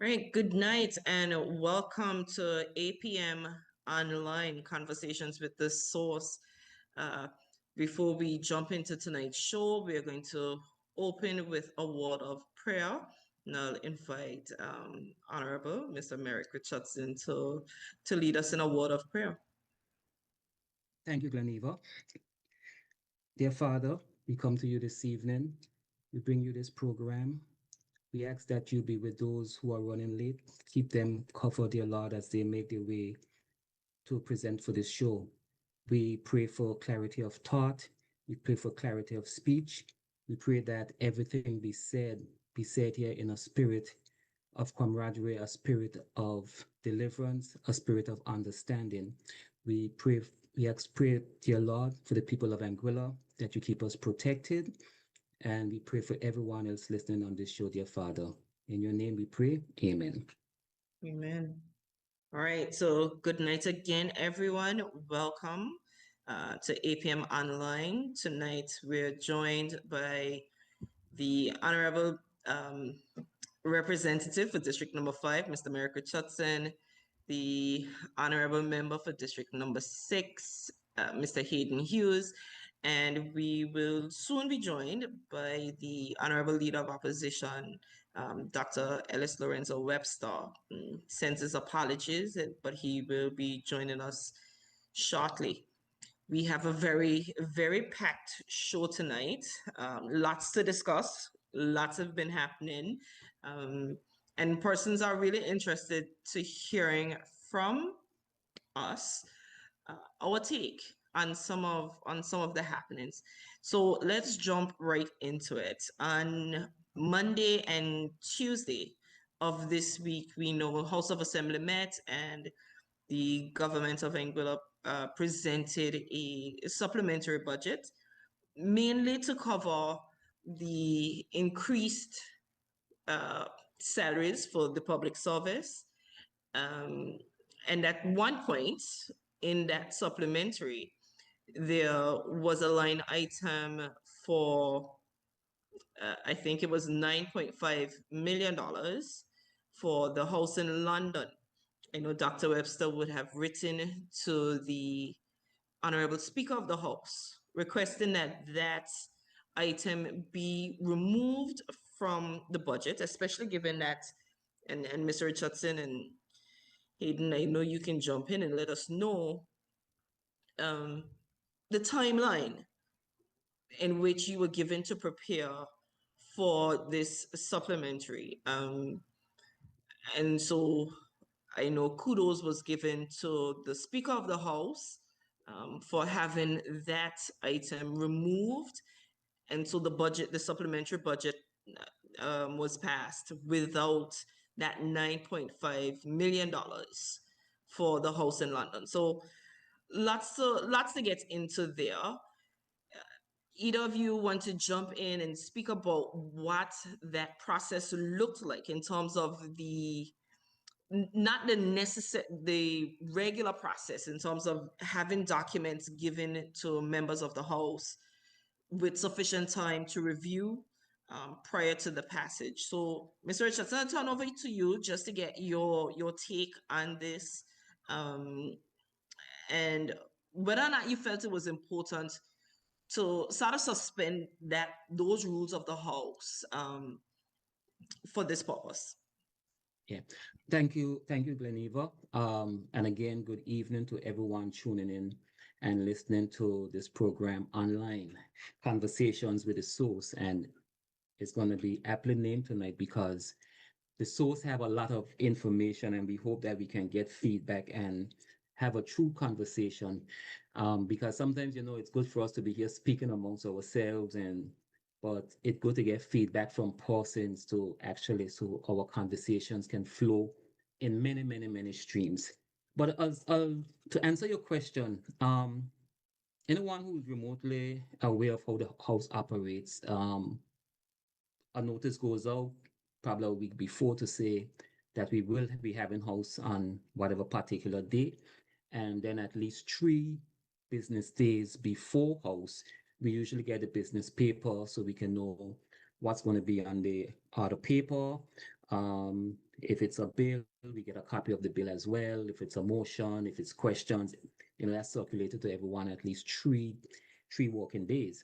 Right, good night and welcome to APM Online Conversations with the Source. Uh, Before we jump into tonight's show, we are going to open with a word of prayer. And I'll invite Honorable Mr. Merrick Richardson to lead us in a word of prayer. Thank you, Gleneva. Dear Father, we come to you this evening. We bring you this program. We ask that you be with those who are running late. Keep them covered, dear Lord, as they make their way to present for this show. We pray for clarity of thought. We pray for clarity of speech. We pray that everything be said here in a spirit of camaraderie, a spirit of deliverance, a spirit of understanding. We pray, pray, dear Lord, for the people of Anguilla, that you keep us protected. And we pray for everyone else listening on this show, dear Father. In your name we pray, amen. Amen. All right, so good night again, everyone. Welcome to APM Online. Tonight we're joined by the Honorable Representative for District Number 5, Mr. Merrick Richardson, the Honorable Member for District Number 6, Mr. Hayden Hughes, and we will soon be joined by the Honorable Leader of Opposition, Dr. Ellis Lorenzo Webster. Sends his apologies, but he will be joining us shortly. We have a very, very packed show tonight. Lots to discuss. Lots have been happening. And persons are really interested to hearing from us our take on some of the happenings. So let's jump right into it. On Monday and Tuesday of this week, we know House of Assembly met and the government of Anguilla presented a supplementary budget, mainly to cover the increased salaries for the public service. And at one point in that supplementary, there was a line item for, I think it was $9.5 million for the house in London. I know Dr. Webster would have written to the Honorable Speaker of the House requesting that that item be removed from the budget, especially given that, and Mr. Richardson and Hayden, I know you can jump in and let us know the timeline in which you were given to prepare for this supplementary. And so I know kudos was given to the Speaker of the House for having that item removed. And so the supplementary budget was passed without that $9.5 million for the house in London. So lots to get into there. Either of you want to jump in and speak about what that process looked like in terms of not the regular process in terms of having documents given to members of the House with sufficient time to review prior to the passage. So, Mr. Richardson, I'll turn over to you just to get your take on this, and whether or not you felt it was important to sort of suspend those rules of the House for this purpose. Yeah, thank you, Gleneva. And again, good evening to everyone tuning in and listening to this program online, Conversations with the Source. And it's going to be aptly named tonight because the Source have a lot of information, and we hope that we can get feedback and have a true conversation. Because sometimes, it's good for us to be here speaking amongst ourselves, but it's good to get feedback from persons so our conversations can flow in many, many, many streams. But to answer your question, anyone who's remotely aware of how the house operates, a notice goes out probably a week before to say that we will be having house on whatever particular date, and then at least 3 business days before house, we usually get the business paper so we can know what's going to be on the paper, If it's a bill, we get a copy of the bill as well. If it's a motion, if it's questions, that's circulated to everyone at least three working days.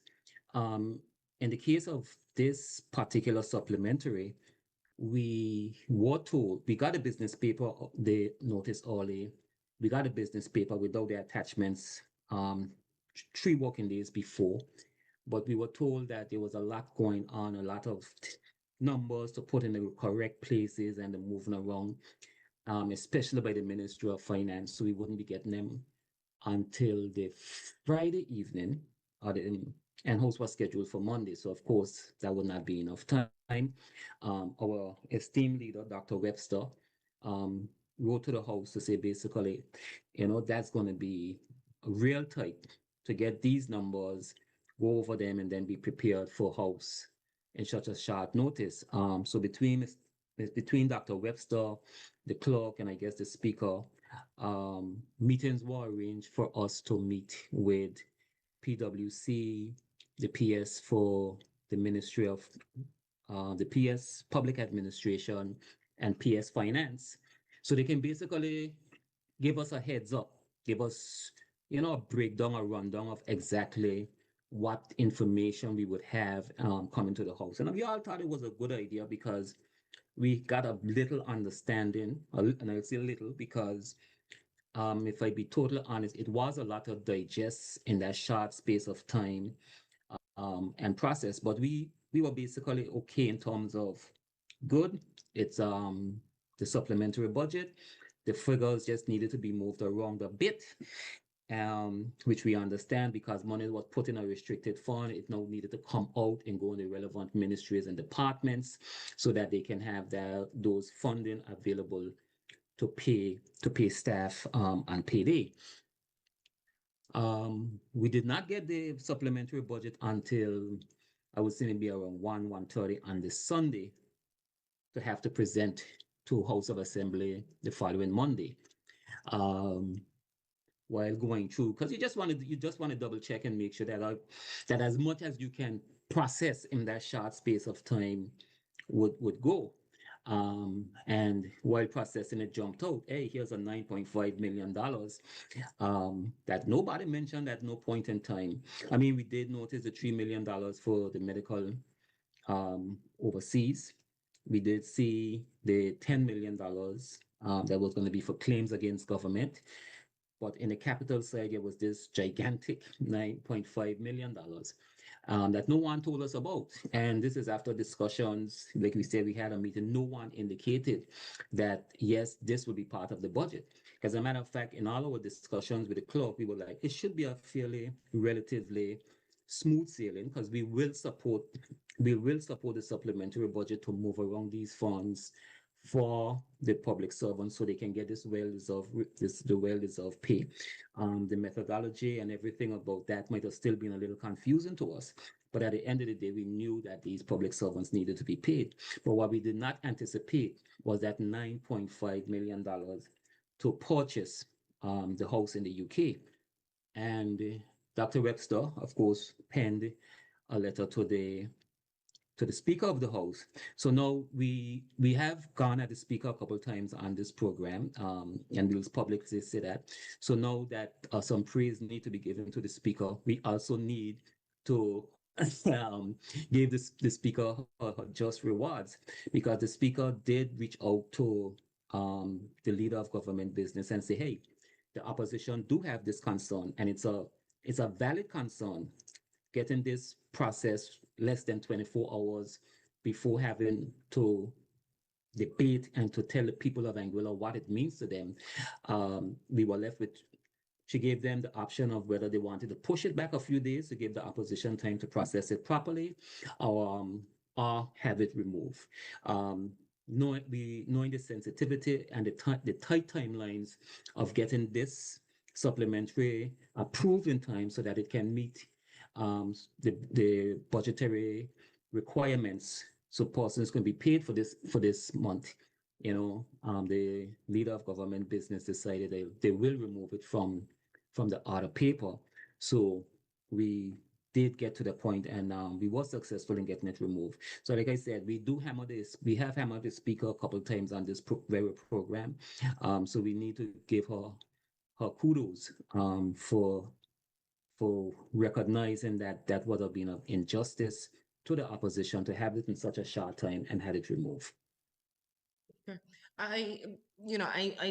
In the case of this particular supplementary, we were told we got a business paper, the notice early. We got a business paper without the attachments 3 working days before, but we were told that there was a lot going on, a lot of numbers to put in the correct places and the moving around, especially by the Ministry of Finance. So we wouldn't be getting them until the Friday evening, and host was scheduled for Monday. So of course that would not be enough time. Our esteemed leader, Dr. Webster, wrote to the house to say basically, that's going to be real tight to get these numbers, go over them, and then be prepared for house in such a short notice. So between Dr. Webster, the clerk, and I guess the speaker, meetings were arranged for us to meet with PwC, the PS for the Ministry of the PS Public Administration, and PS Finance. So they can basically give us a heads up, give us, a breakdown, a rundown of exactly what information we would have coming to the house. And we all thought it was a good idea because we got a little understanding, and I'll say little because if I be totally honest, it was a lot to digest in that short space of time and process. But we were basically okay in terms of good. It's the supplementary budget. The figures just needed to be moved around a bit, which we understand because money was put in a restricted fund. It now needed to come out and go in the relevant ministries and departments so that they can have those funding available to pay staff and payday. We did not get the supplementary budget until I would say maybe around 1:30 on the Sunday to have to present to House of Assembly the following Monday. While going through, because you just want to double check and make sure that as much as you can process in that short space of time would go. And while processing it jumped out, hey, here's a $9.5 million that nobody mentioned at no point in time. I mean, we did notice the $3 million for the medical overseas. We did see the $10 million that was going to be for claims against government. But in the capital side, there was this gigantic $9.5 million that no one told us about. And this is after discussions, like we said, we had a meeting. No one indicated that, yes, this would be part of the budget. As a matter of fact, in all our discussions with the clerk, we were like, it should be a fairly relatively smooth sailing because we will support the supplementary budget to move around these funds for the public servants so they can get the well-deserved pay. The methodology and everything about that might have still been a little confusing to us. But at the end of the day, we knew that these public servants needed to be paid. But what we did not anticipate was that $9.5 million to purchase the house in the UK. And Dr. Webster, of course, penned a letter to the Speaker of the House. So now we have gone at the Speaker a couple of times on this program, and we'll publicly say that. So now that some praise need to be given to the Speaker, we also need to give the Speaker just rewards, because the Speaker did reach out to the leader of government business and say, hey, the opposition do have this concern, and it's a valid concern, getting this process less than 24 hours before having to debate and to tell the people of Anguilla what it means to them. We were left with, she gave them the option of whether they wanted to push it back a few days to give the opposition time to process it properly, or have it removed. Knowing the sensitivity and the tight timelines of getting this supplementary approved in time so that it can meet the budgetary requirements, so persons can be paid for this month. The leader of government business decided they will remove it from the order paper. So we did get to the point, and we were successful in getting it removed. So, like I said, we have hammered the speaker a couple of times on this very program. So we need to give her kudos for recognizing that that would have been an injustice to the opposition to have it in such a short time and had it removed. Sure. I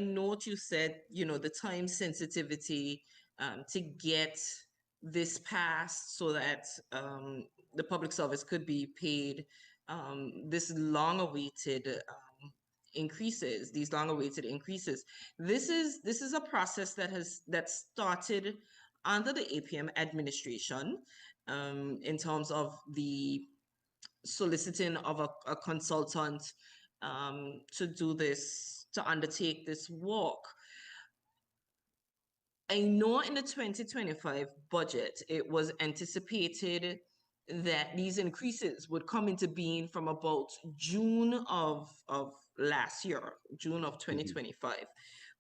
note you said, the time sensitivity to get this passed so that the public service could be paid this long-awaited increases, these long-awaited increases. This is a process that started under the APM administration in terms of the soliciting of a consultant to do this, to undertake this work. I know in the 2025 budget, it was anticipated that these increases would come into being from about June of last year, June of 2025.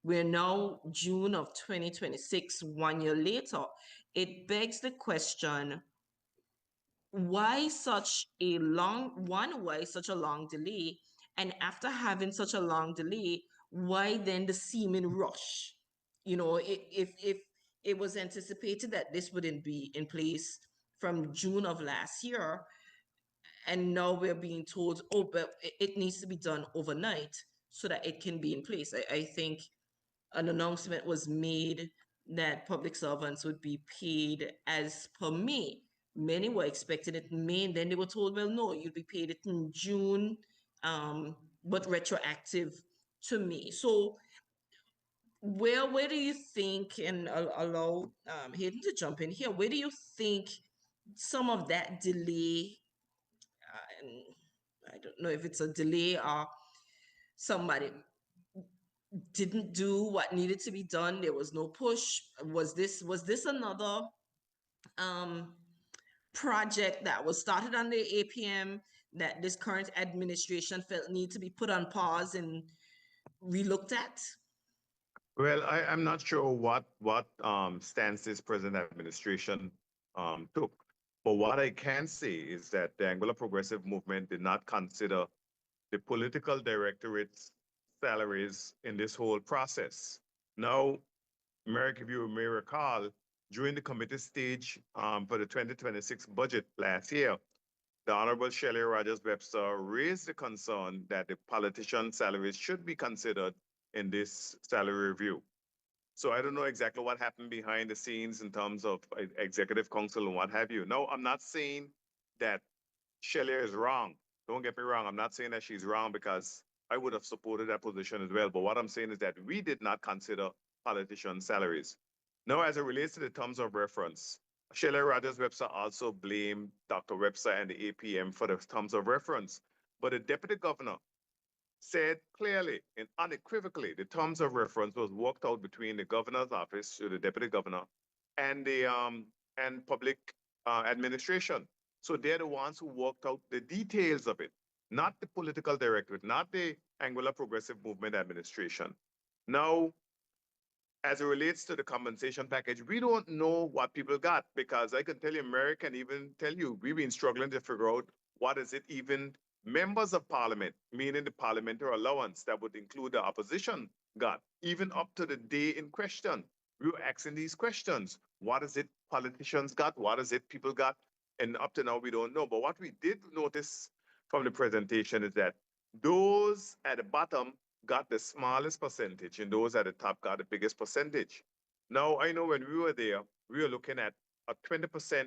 We're now June of 2026, 1 year later. It begs the question, why such a long delay? And after having such a long delay, why then the seeming rush? If it was anticipated that this wouldn't be in place from June of last year, and now we're being told, oh, but it needs to be done overnight so that it can be in place. I think an announcement was made that public servants would be paid as per May. Many were expecting it in May, and then they were told, well, no, you'll be paid it in June, but retroactive to May. So where do you think, and I'll allow Hayden to jump in here, where do you think some of that delay, and I don't know if it's a delay or somebody didn't do what needed to be done, there was no push? Was this another project that was started under APM that this current administration felt need to be put on pause and relooked at? Well, I'm not sure what stance this present administration took. But what I can say is that the Anguilla Progressive Movement did not consider the political directorate's salaries in this whole process. Now, Merrick, if you may recall, during the committee stage for the 2026 budget last year, the Honorable Shelley Rogers Webster raised the concern that the politician salaries should be considered in this salary review. So I don't know exactly what happened behind the scenes in terms of executive council and what have you. No, I'm not saying that Shelley is wrong. Don't get me wrong. I'm not saying that she's wrong, because I would have supported that position as well. But what I'm saying is that we did not consider politician salaries. Now, as it relates to the terms of reference, Shelley Rogers Webster also blamed Dr. Webster and the APM for the terms of reference. But the deputy governor said clearly and unequivocally the terms of reference was worked out between the governor's office, to the deputy governor, and the public administration. So they're the ones who worked out the details of it, not the political directorate, not the Anguilla Progressive Movement administration. Now, as it relates to the compensation package, we don't know what people got, because I can tell you, Mary can even tell you, we've been struggling to figure out what is it even members of parliament, meaning the parliamentary allowance that would include the opposition, got. Even up to the day in question, we were asking these questions. What is it politicians got? What is it people got? And up to now, we don't know. But what we did notice from the presentation is that those at the bottom got the smallest percentage, and those at the top got the biggest percentage. Now, I know when we were there, we were looking at a 20%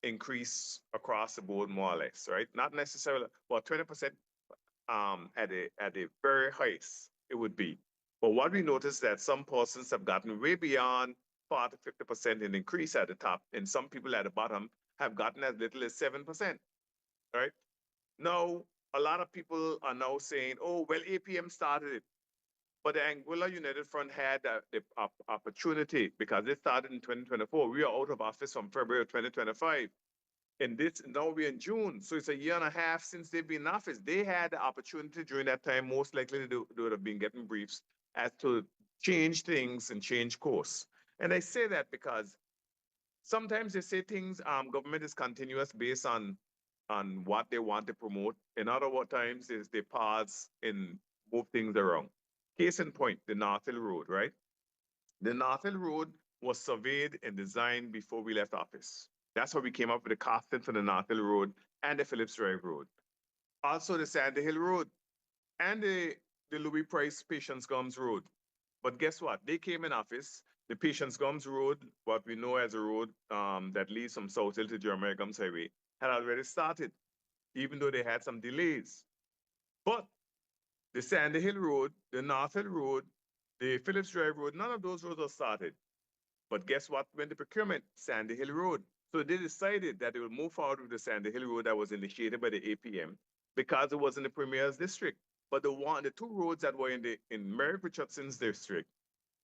increase across the board, more or less, right? Not necessarily, but 20% at a very highest it would be. But what we noticed that some persons have gotten way beyond 40 to 50% in increase at the top, and some people at the bottom have gotten as little as 7%, right? Now, a lot of people are now saying, oh, well, APM started it. But the Anguilla United Front had the opportunity, because it started in 2024. We are out of office from February of 2025. And this, now we're in June. So it's a year and a half since they've been in office. They had the opportunity during that time, most likely they would have been getting briefs as to change things and change course. And I say that because sometimes they say things, government is continuous based on what they want to promote. In other times is they pause and move things around. Case in point, the North Hill Road, right? The North Hill Road was surveyed and designed before we left office. That's how we came up with the costing for the North Hill Road and the Phillips Drive Road. Also the Sandy Hill Road and the Louis Price Patience Gums Road. But guess what? They came in office. The Patience Gums Road, what we know as a road that leads from South Hill to Jeremiah Gums Highway, had already started, even though they had some delays. But the Sandy Hill Road, the North Hill Road, the Phillips Drive Road, none of those roads are started. But guess what went to procurement? Sandy Hill Road. So they decided that they would move forward with the Sandy Hill Road that was initiated by the APM because it was in the Premier's district. But the two roads that were in Merrick Richardson's district,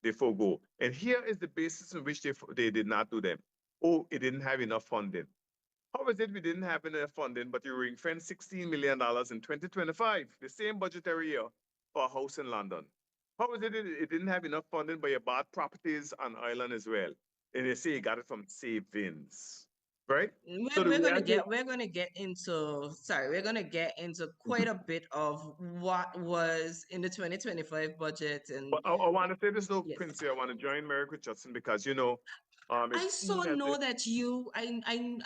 they forego. And here is the basis in which they did not do them. Oh, it didn't have enough funding. How is it we didn't have enough funding, but you ring-fence $16 million in 2025, the same budgetary year, for a house in London? How is it it didn't have enough funding, but you bought properties on Ireland as well? And they say you got it from savings, right? So the We're gonna reality, get into we're gonna get into quite a bit of what was in the 2025 budget and but I want to say this though, yes. Quincy, I want to join Merrick Richardson because, I it so seemed as know if, that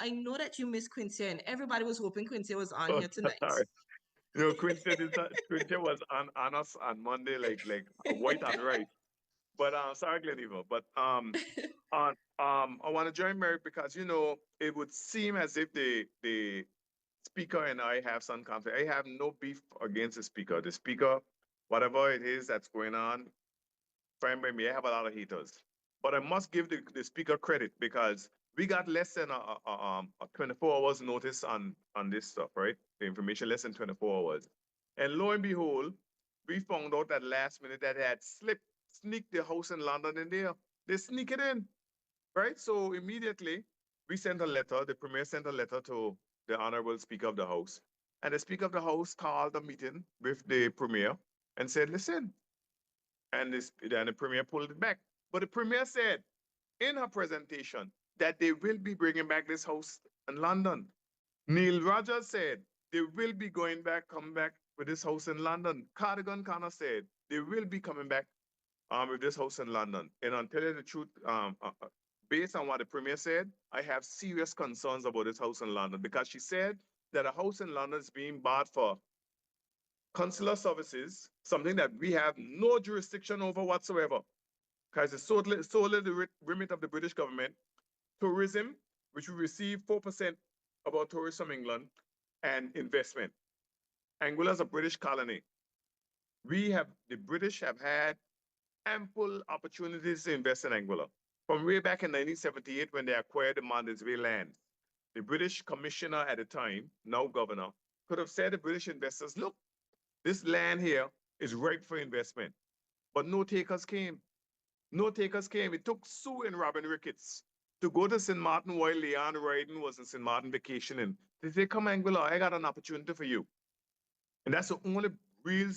I know that you miss Quincy and everybody was hoping Quincy was on oh, here tonight. sorry. Quincy was on us on Monday, like white on rice. But sorry, Gleneva. But I want to join Merrick because it would seem as if the speaker and I have some conflict. I have no beef against the speaker. The speaker, whatever it is that's going on, fine by me. I have a lot of haters, but I must give the speaker credit because we got less than a 24 hours notice on this stuff, right? The information less than 24 hours, and lo and behold, we found out that last minute that they had sneaked the house in London in there. They sneak it in, right? So immediately we sent a letter. The premier sent a letter to the honorable Speaker of the House, and the Speaker of the House called a meeting with the premier and said, "Listen." And then the premier pulled it back. But the premier said in her presentation that they will be bringing back this house in London. Neil Rogers said they will be coming back with this house in London. Cardigan Connor said they will be coming back with this house in London. And I'll tell you the truth, based on what the premier said, I have serious concerns about this house in London because she said that a house in London is being bought for consular services, something that we have no jurisdiction over whatsoever, because it's solely the remit of the British government. Tourism, which we receive 4% of our tourists from England, and investment. Angola is a British colony. The British have had ample opportunities to invest in Angola. From way back in 1978 when they acquired the Mondes Bay land, the British commissioner at the time, now governor, could have said to British investors, look, this land here is ripe for investment. But no takers came. No takers came. It took Sue and Robin Ricketts to go to St. Martin while Leon Ryden was in St. Martin vacationing. They say, come Angola, I got an opportunity for you. And that's the only real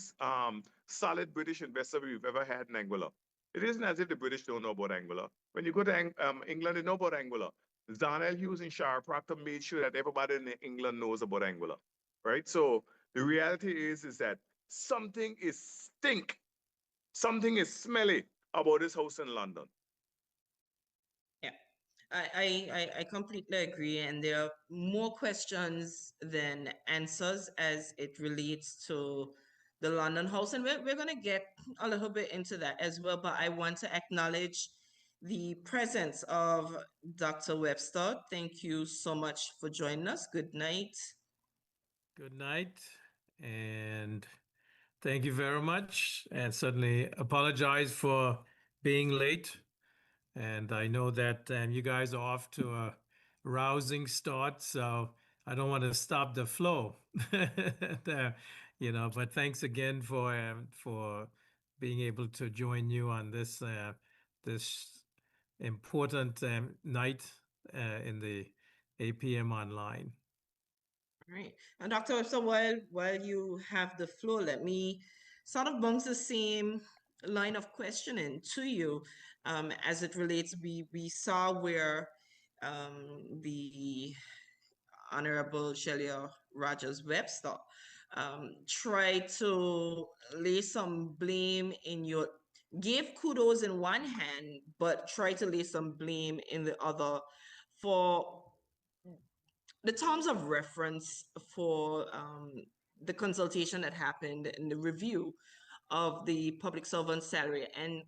solid British investor we've ever had in Angola. It isn't as if the British don't know about Angola. When you go to England, they know about Angola. Darnell Hughes and Shara Proctor made sure that everybody in England knows about Angola, right? So the reality is that something is smelly about this house in London. Yeah, I completely agree, and there are more questions than answers as it relates to the London House, and we're going to get a little bit into that as well, but I want to acknowledge the presence of Dr. Webster. Thank you so much for joining us. Good night. Good night, and thank you very much. And certainly apologize for being late. And I know that you guys are off to a rousing start, so I don't want to stop the flow there, but thanks again for being able to join you on this important night in the APM online. All right. And Dr. Webster, while you have the floor, let me sort of bounce the same line of questioning to you as it relates. We saw where the Honorable Shelia Rogers Webster, try to lay some blame in your, gave kudos in one hand, but try to lay some blame in the other for the terms of reference for the consultation that happened and the review of the public servant salary. And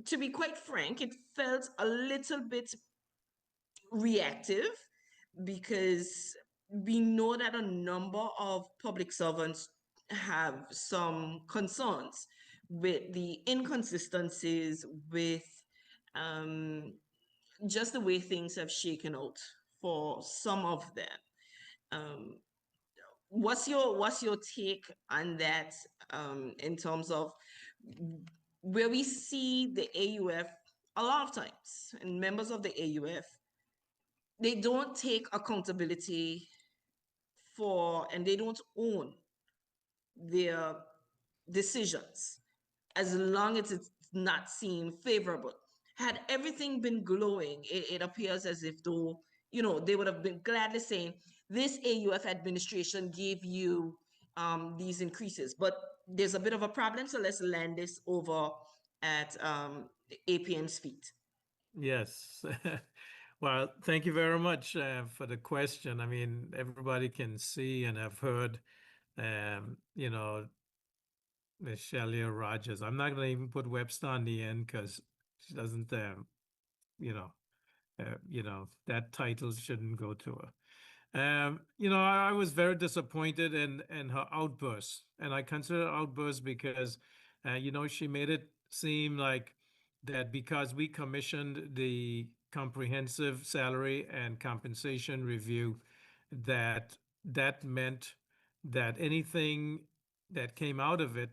to be quite frank, it felt a little bit reactive because we know that a number of public servants have some concerns with the inconsistencies with just the way things have shaken out for some of them. Um, what's your take on that in terms of where we see the AUF a lot of times and members of the AUF, they don't take accountability for and they don't own their decisions as long as it's not seen favorable. Had everything been glowing, it appears as if though, you know, they would have been gladly saying, this AUF administration gave you these increases, but there's a bit of a problem, so let's land this over at APN's feet. Yes. Well, thank you very much for the question. I mean, everybody can see and have heard, you know, Miss Shelia Rogers. I'm not going to even put Webster on the end because she doesn't, you know, that title shouldn't go to her. You know, I was very disappointed in her outburst, and I consider outburst because, you know, she made it seem like that because we commissioned the comprehensive salary and compensation review, that that meant that anything that came out of it,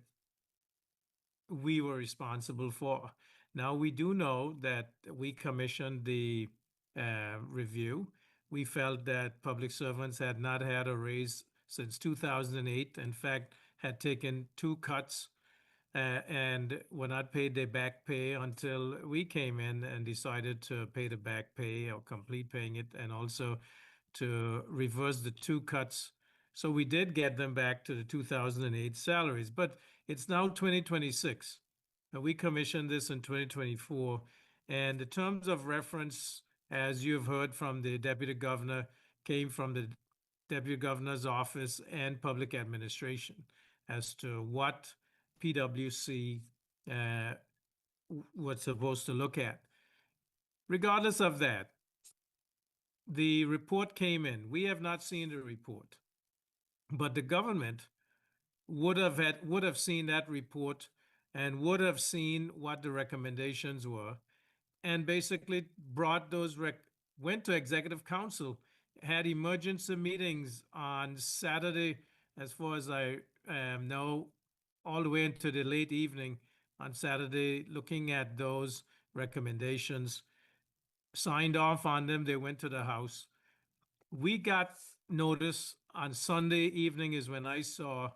we were responsible for. Now, we do know that we commissioned the review. We felt that public servants had not had a raise since 2008. In fact, had taken 2 cuts and were not paid their back pay until we came in and decided to pay the back pay or complete paying it, and also to reverse the 2 cuts. So we did get them back to the 2008 salaries, but it's now 2026. We commissioned this in 2024, and the terms of reference, as you have heard from the deputy governor, came from the deputy governor's office and public administration as to what PwC was supposed to look at. Regardless of that, the report came in. We have not seen the report, but the government would have seen that report and would have seen what the recommendations were, and basically brought those went to executive council, had emergency meetings on Saturday, as far as I know, all the way into the late evening on Saturday, looking at those recommendations, signed off on them. They went to the House. We got notice on Sunday evening is when I saw,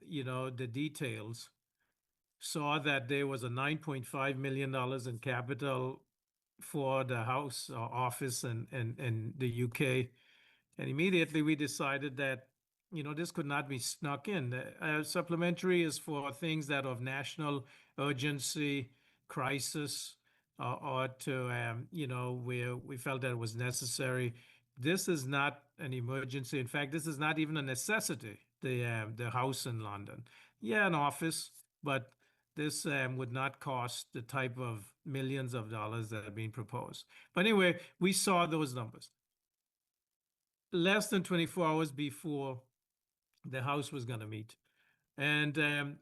you know, the details, saw that there was a $9.5 million in capital for the House office in the UK. And immediately we decided that, you know, this could not be snuck in. Supplementary is for things that are of national urgency, crisis, or to, you know, where we felt that it was necessary. This is not an emergency. In fact, this is not even a necessity, the house in London. Yeah, an office, but this would not cost the type of millions of dollars that are being proposed. But anyway, we saw those numbers. Less than 24 hours before the House was going to meet. And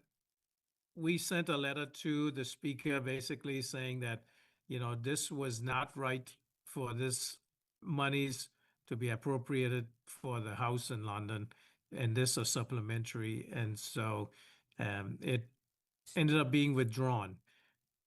we sent a letter to the Speaker basically saying that, you know, this was not right for this monies to be appropriated for the House in London, and this a supplementary. And so it ended up being withdrawn.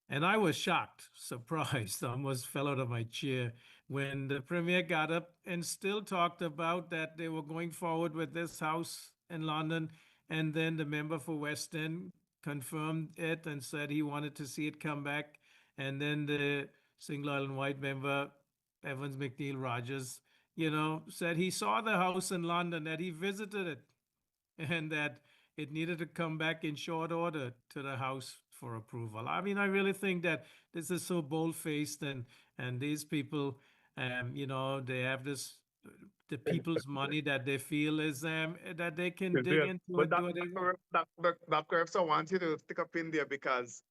And I was shocked, surprised, almost fell out of my chair when the Premier got up and still talked about that they were going forward with this house in London. And then the member for West End confirmed it and said he wanted to see it come back. And then the single island white member Evans McNeil Rogers, said he saw the house in London, that he visited it, and that it needed to come back in short order to the House for approval. I mean, I really think that this is so bold-faced, and these people, they have this the people's money that they feel is that they can dig into But and do what they want. Dr. Epps, I want you to stick up in there because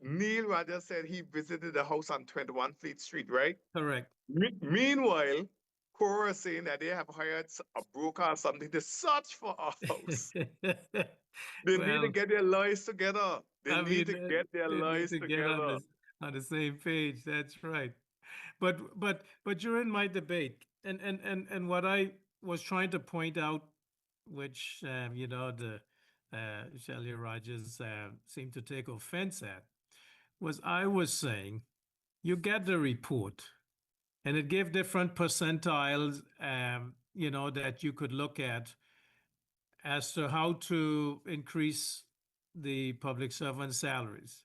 Neil Rogers said he visited the house on 21 Fleet Street, right? Correct. Meanwhile, Cora is saying that they have hired a broker or something to search for a house. They need to Well, get their lives together. They I need mean, to get their they need lives to get together. on the same page. That's right. But during my debate, and what I was trying to point out, which the Shelley Rogers seemed to take offense at, was I was saying, you get the report, and it gave different percentiles, that you could look at as to how to increase the public servant salaries.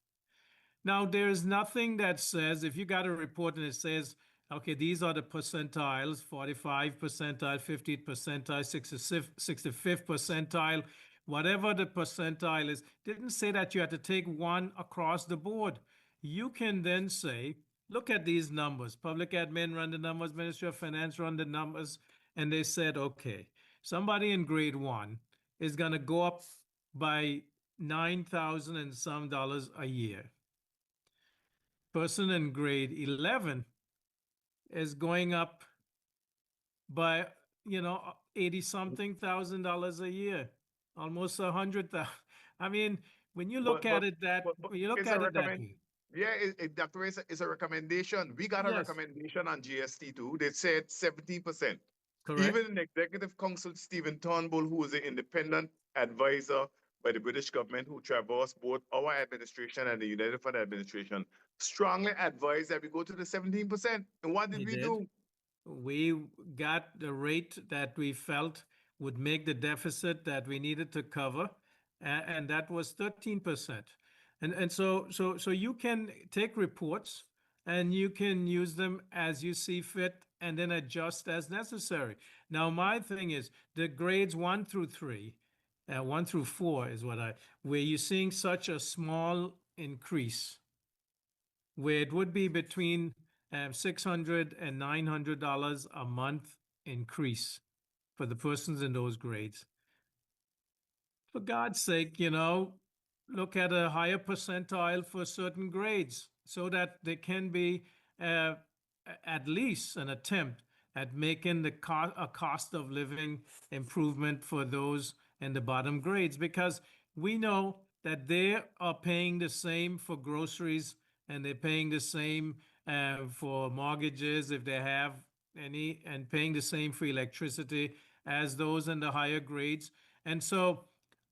Now, there's nothing that says, if you got a report and it says, okay, these are the percentiles, 45 percentile, 50th percentile, 65th percentile, whatever the percentile is, didn't say that you had to take one across the board. You can then say, look at these numbers. Public admin run the numbers, Ministry of Finance run the numbers, and they said, okay, somebody in grade 1 is going to go up by $9,000 and some a year. Person in grade 11 is going up by 80 something thousand dollars a year, almost 100,000. I mean, when you look at it that when you look it's at a it that way. Yeah, Dr. Ray, it's a recommendation. We got a Yes, recommendation on GST too. They said 70%. correct. Even in Executive Council, Stephen Turnbull, who is an independent advisor by the British government who traversed both our administration and the United Front administration, strongly advised that we go to the 17%. And what did He we did. do? We got the rate that we felt would make the deficit that we needed to cover, and that was 13%. And so you can take reports and you can use them as you see fit and then adjust as necessary. Now, my thing is the grades 1 through 3, 1 through 4 is where you're seeing such a small increase, where it would be between $600 and $900 a month increase for the persons in those grades. For God's sake, look at a higher percentile for certain grades so that there can be at least an attempt at making a cost of living improvement for those in the bottom grades, because we know that they are paying the same for groceries and they're paying the same for mortgages if they have any, and paying the same for electricity as those in the higher grades. And so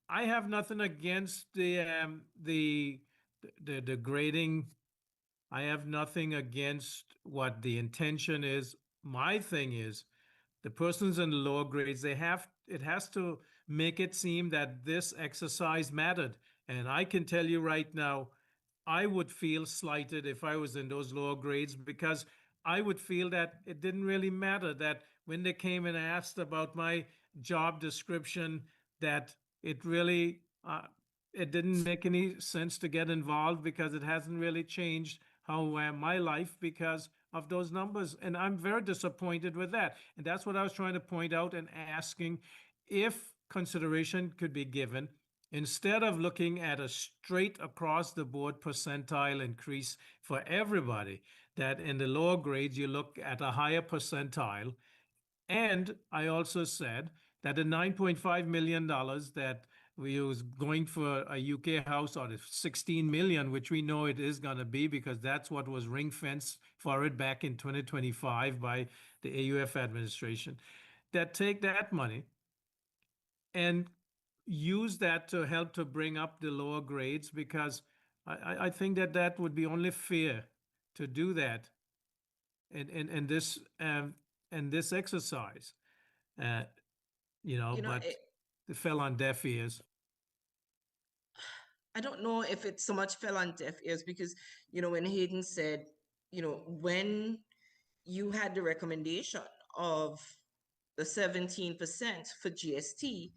I have nothing against the grading. I have nothing against what the intention is. My thing is the persons in the lower grades, it has to make it seem that this exercise mattered. And I can tell you right now, I would feel slighted if I was in those lower grades, because I would feel that it didn't really matter, that when they came and asked about my job description, that it really it didn't make any sense to get involved, because it hasn't really changed how my life because of those numbers. And I'm very disappointed with that. And that's what I was trying to point out and asking if consideration could be given, instead of looking at a straight across the board percentile increase for everybody, that in the lower grades you look at a higher percentile. And I also said that the $9.5 million that we was going for a UK house, or the 16 million, which we know it is going to be, because that's what was ring fenced for it back in 2025 by the AUF administration, that take that money and use that to help to bring up the lower grades, because I think that would be only fair to do that in this exercise, but it fell on deaf ears. I don't know if it so much fell on deaf ears, because when Hayden said, when you had the recommendation of the 17% for GST,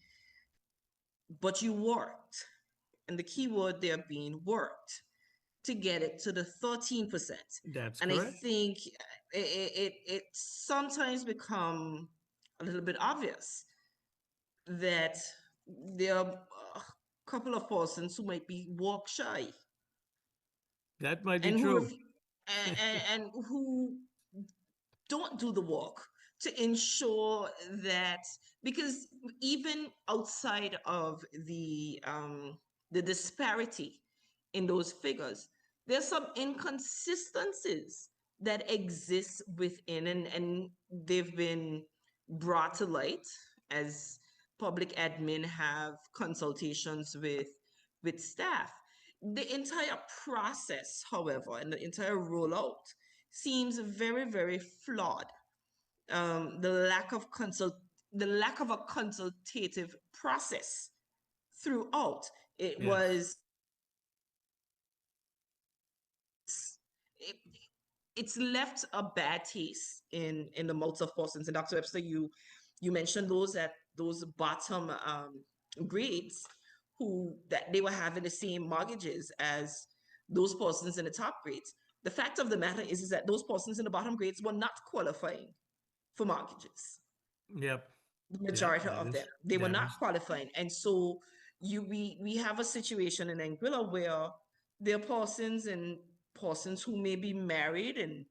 but you worked, and the key word there being worked, to get it to the 13%. That's And correct. I think it sometimes become a little bit obvious that there are a couple of persons who might be walk shy That might be and true. and who don't do the work to ensure that, because even outside of the disparity in those figures, there's some inconsistencies that exist within, and they've been brought to light as public admin have consultations with staff. The entire process, however, and the entire rollout seems very, very flawed. The lack of a consultative process throughout. It Yes. was it, it's left a bad taste in the mouths of persons. And Dr. Webster, you mentioned those bottom grades, who that they were having the same mortgages as those persons in the top grades. The fact of the matter is that those persons in the bottom grades were not qualifying for mortgages. Yep. The Yeah, majority that of them, is they were that not is qualifying. And so we have a situation in Anguilla where there are persons who may be married, and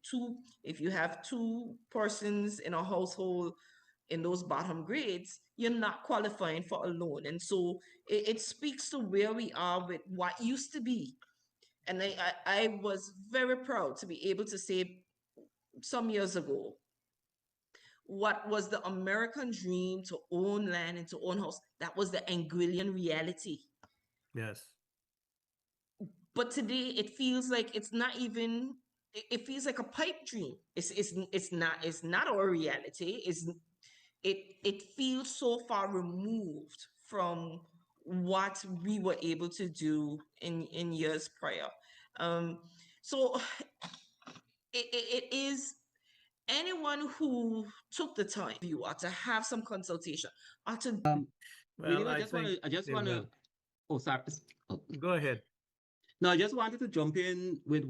if you have two persons in a household in those bottom grades, you're not qualifying for a loan. And so it speaks to where we are with what used to be. And I was very proud to be able to say some years ago, what was the American dream, to own land and to own house, that was the Anguillian reality. yes. But today it feels like it's not even, it feels like a pipe dream. It's not our reality. It feels so far removed from what we were able to do in years prior. So it is, anyone who took the time, you are to have some consultation, or to Well, I I just want think to, I just they want to, will. oh, sorry. Oh, Go ahead. no, I just wanted to jump in with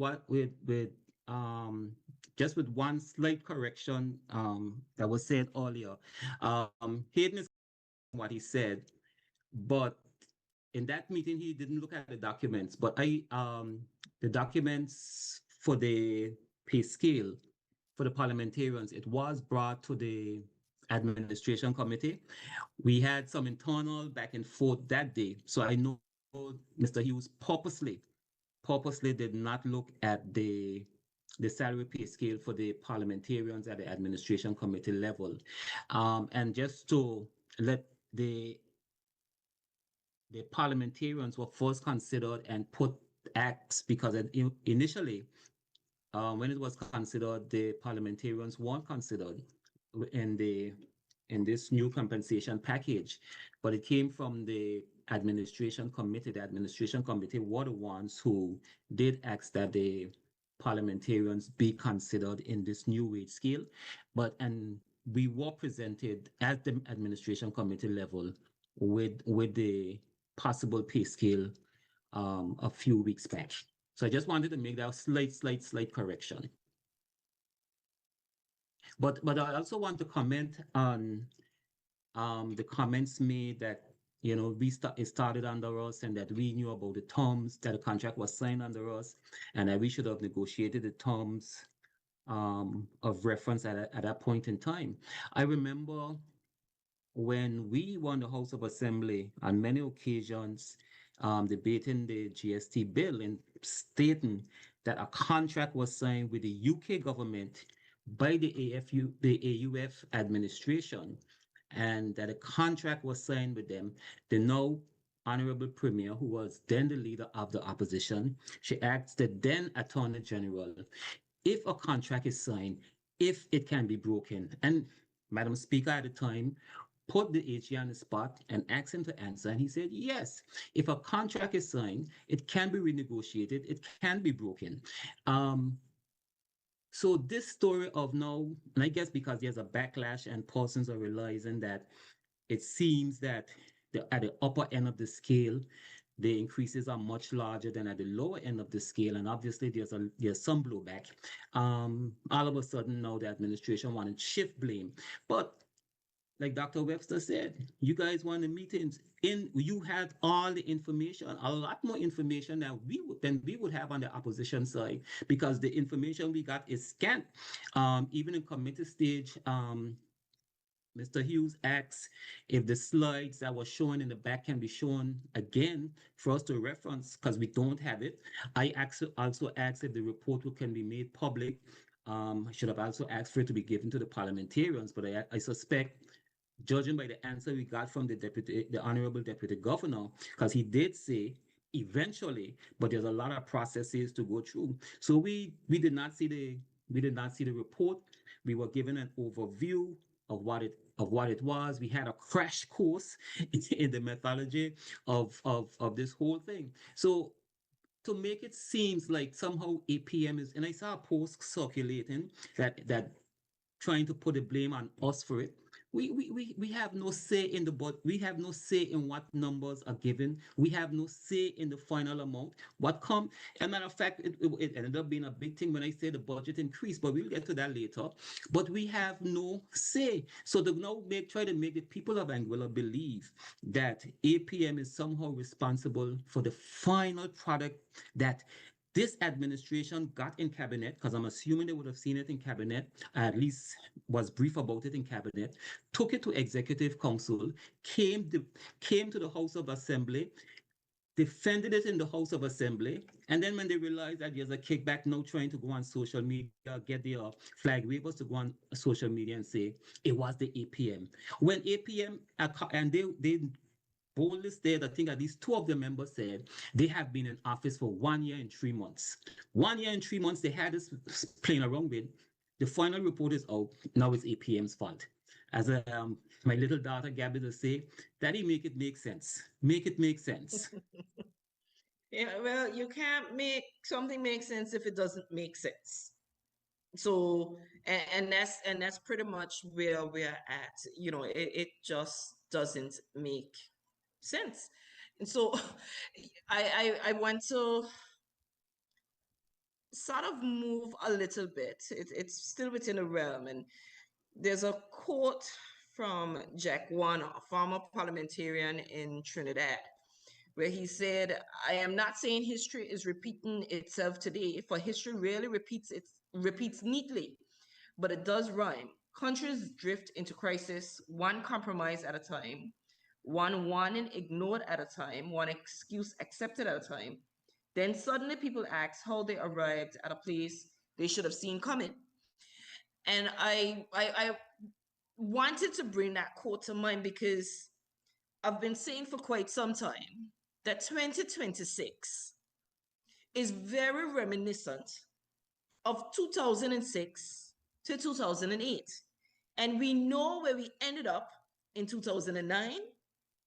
just with one slight correction that was said earlier. Hayden is what he said, but in that meeting he didn't look at the documents. But the documents for the pay scale for the parliamentarians, it was brought to the administration committee. We had some internal back and forth that day, so I know Mr. Hughes purposely did not look at the salary pay scale for the parliamentarians at the administration committee level. And just to let the parliamentarians were first considered and put acts, because initially, when it was considered, the parliamentarians weren't considered in this new compensation package, but it came from the administration committee. The administration committee were the ones who did ask that the parliamentarians be considered in this new wage scale. And we were presented at the administration committee level with the possible pay scale a few weeks back. So I just wanted to make that slight correction. But I also want to comment on the comments made that, it started under us, and that we knew about the terms, that the contract was signed under us, and that we should have negotiated the terms of reference at that point in time. I remember when we were in the House of Assembly on many occasions, debating the GST bill and stating that a contract was signed with the UK government by the AUF administration, and that a contract was signed with them. The now Honorable Premier, who was then the leader of the opposition, she asked the then Attorney General if a contract is signed, if it can be broken. And Madam Speaker at the time put the AG on the spot and asked him to answer, and he said, yes, if a contract is signed, it can be renegotiated, it can be broken. So this story of now, and I guess because there's a backlash and persons are realizing that it seems that at the upper end of the scale, the increases are much larger than at the lower end of the scale, and obviously there's some blowback. All of a sudden now the administration want to shift blame, but like Dr. Webster said, you guys won the meetings. You had all the information, a lot more information than we would have on the opposition side, because the information we got is scant. Even in committee stage, Mr. Hughes asks if the slides that were shown in the back can be shown again for us to reference, because we don't have it. I also asked if the report can be made public. I should have also asked for it to be given to the parliamentarians, but I suspect, judging by the answer we got from the Honorable Deputy Governor, because he did say eventually, but there's a lot of processes to go through. So we did not see the report. We were given an overview of what it was. We had a crash course in the methodology of this whole thing. So to make it seems like somehow APM is, and I saw a post circulating that trying to put the blame on us for it. We have no say in we have no say in what numbers are given. We have no say in the final amount. As a matter of fact, it ended up being a big thing when I say the budget increased, but we'll get to that later. But we have no say. So to now try to make the people of Anguilla believe that APM is somehow responsible for the final product that this administration got in cabinet, because I'm assuming they would have seen it in cabinet, at least was brief about it in cabinet, took it to executive council, came to the House of Assembly, defended it in the House of Assembly, and then when they realized that there's a kickback, now trying to go on social media, get their flag wavers to go on social media and say it was the APM. When APM, and they boldly stated, I think at least two of the members said they have been in office for 1 year and 3 months. 1 year and 3 months they had this playing around with. The final report is out. Now it's APM's fault. As my little daughter Gabby will say, Daddy, make it make sense. Make it make sense. Yeah, well, you can't make something make sense if it doesn't make sense. So, and that's pretty much where we're at. You know, it just doesn't make sense. And so I want to sort of move a little bit. It's still within the realm. And there's a quote from Jack Warner, a former parliamentarian in Trinidad, where he said, I am not saying history is repeating itself today, for history rarely repeats neatly, but it does rhyme. Countries drift into crisis, one compromise at a time, one warning ignored at a time, one excuse accepted at a time. Then suddenly people ask how they arrived at a place they should have seen coming. And I wanted to bring that quote to mind because I've been saying for quite some time that 2026 is very reminiscent of 2006 to 2008. And we know where we ended up in 2009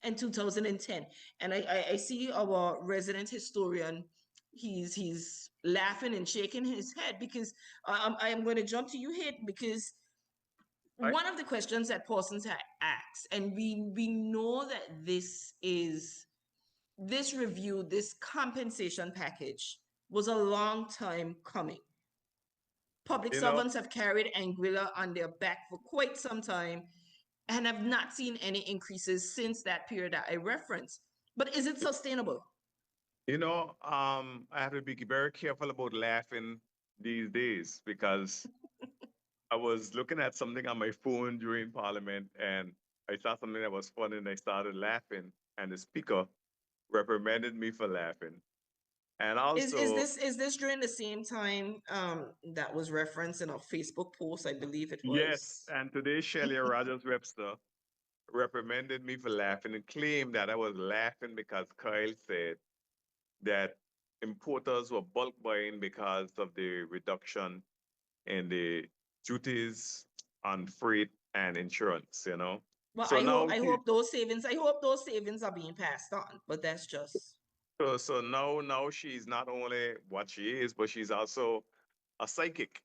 and 2010. And I see our resident historian, he's laughing and shaking his head because I am going to jump to you, Hit, because one of the questions that Parsons had asked, and we know that this review, this compensation package was a long time coming. Public servants have carried Anguilla on their back for quite some time and have not seen any increases since that period that I referenced. But is it sustainable? I have to be very careful about laughing these days because I was looking at something on my phone during Parliament and I saw something that was funny and I started laughing and the speaker reprimanded me for laughing. And also, is this during the same time that was referenced in a Facebook post? I believe it was. Yes, and today Shelley Rogers Webster reprimanded me for laughing and claimed that I was laughing because Kyle said that importers were bulk buying because of the reduction in the duties on freight and insurance, Well, So I hope those savings are being passed on, but that's just. So now she's not only what she is, but she's also a psychic.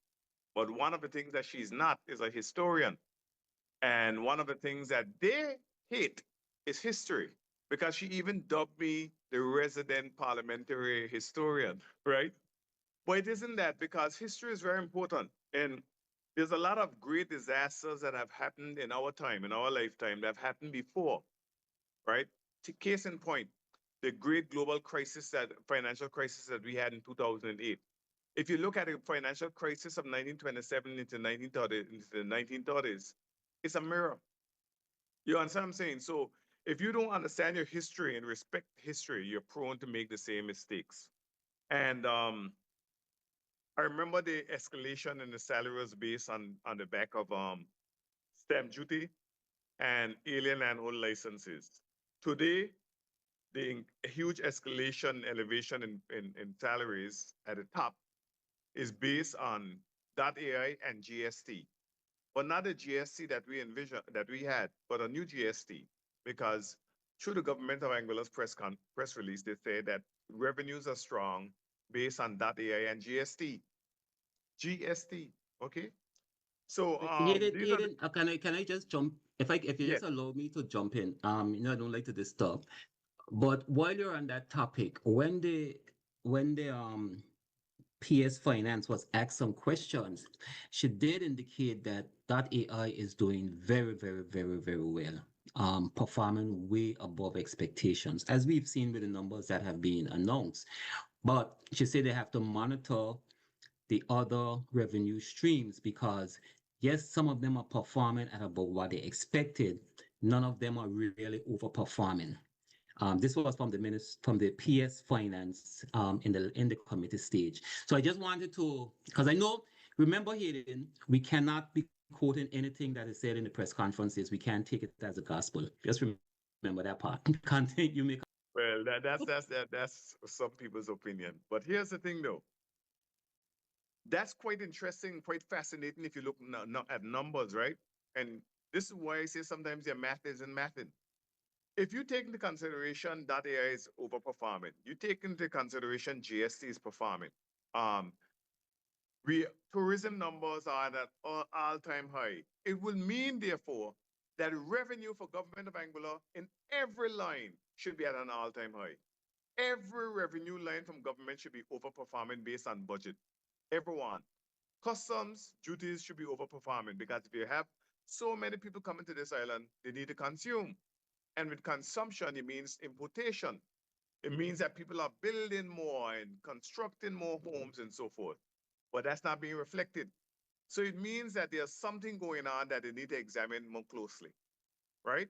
But one of the things that she's not is a historian. And one of the things that they hate is history, because she even dubbed me the resident parliamentary historian, right? But it isn't that, because history is very important. And there's a lot of great disasters that have happened in our time, in our lifetime, that have happened before, right? Case in point, the great global crisis, that financial crisis that we had in 2008. If you look at the financial crisis of 1927 into 1930, into the 1930s, it's a mirror. You understand what I'm saying? So if you don't understand your history and respect history, you're prone to make the same mistakes. And I remember the escalation in the salary was based on the back of stamp duty and alien landhold licenses. Today, the huge escalation, elevation in salaries at the top is based on .ai and GST, but not the GST that we envision, that we had, but a new GST, because through the government of Angola's press release, they say that revenues are strong based on .ai and GST. GST, okay? So these are the, Can I just jump? If you yes, just allow me to jump in, I don't like to disturb. But while you're on that topic, when the PS Finance was asked some questions, she did indicate that AI is doing very, very, very, very well, performing way above expectations, as we've seen with the numbers that have been announced. But she said they have to monitor the other revenue streams because, yes, some of them are performing at about what they expected. None of them are really overperforming. This was from the PS Finance in the committee stage. So I just wanted to, because I know, remember, Hayden, we cannot be quoting anything that is said in the press conferences. We can't take it as a gospel. Just remember that part. You can't think you make. well, that's some people's opinion. But here's the thing, though. That's quite interesting, quite fascinating if you look at numbers, right? And this is why I say sometimes your math isn't mathing. If you take into consideration that AI is overperforming, you take into consideration GST is performing. Um, tourism numbers are at an all-time high. It will mean, therefore, that revenue for government of Angola in every line should be at an all-time high. Every revenue line from government should be overperforming based on budget. Everyone. Customs duties should be overperforming, because if you have so many people coming to this island, they need to consume. And with consumption, it means importation. It means that people are building more and constructing more homes and so forth. But that's not being reflected. So it means that there's something going on that they need to examine more closely, right?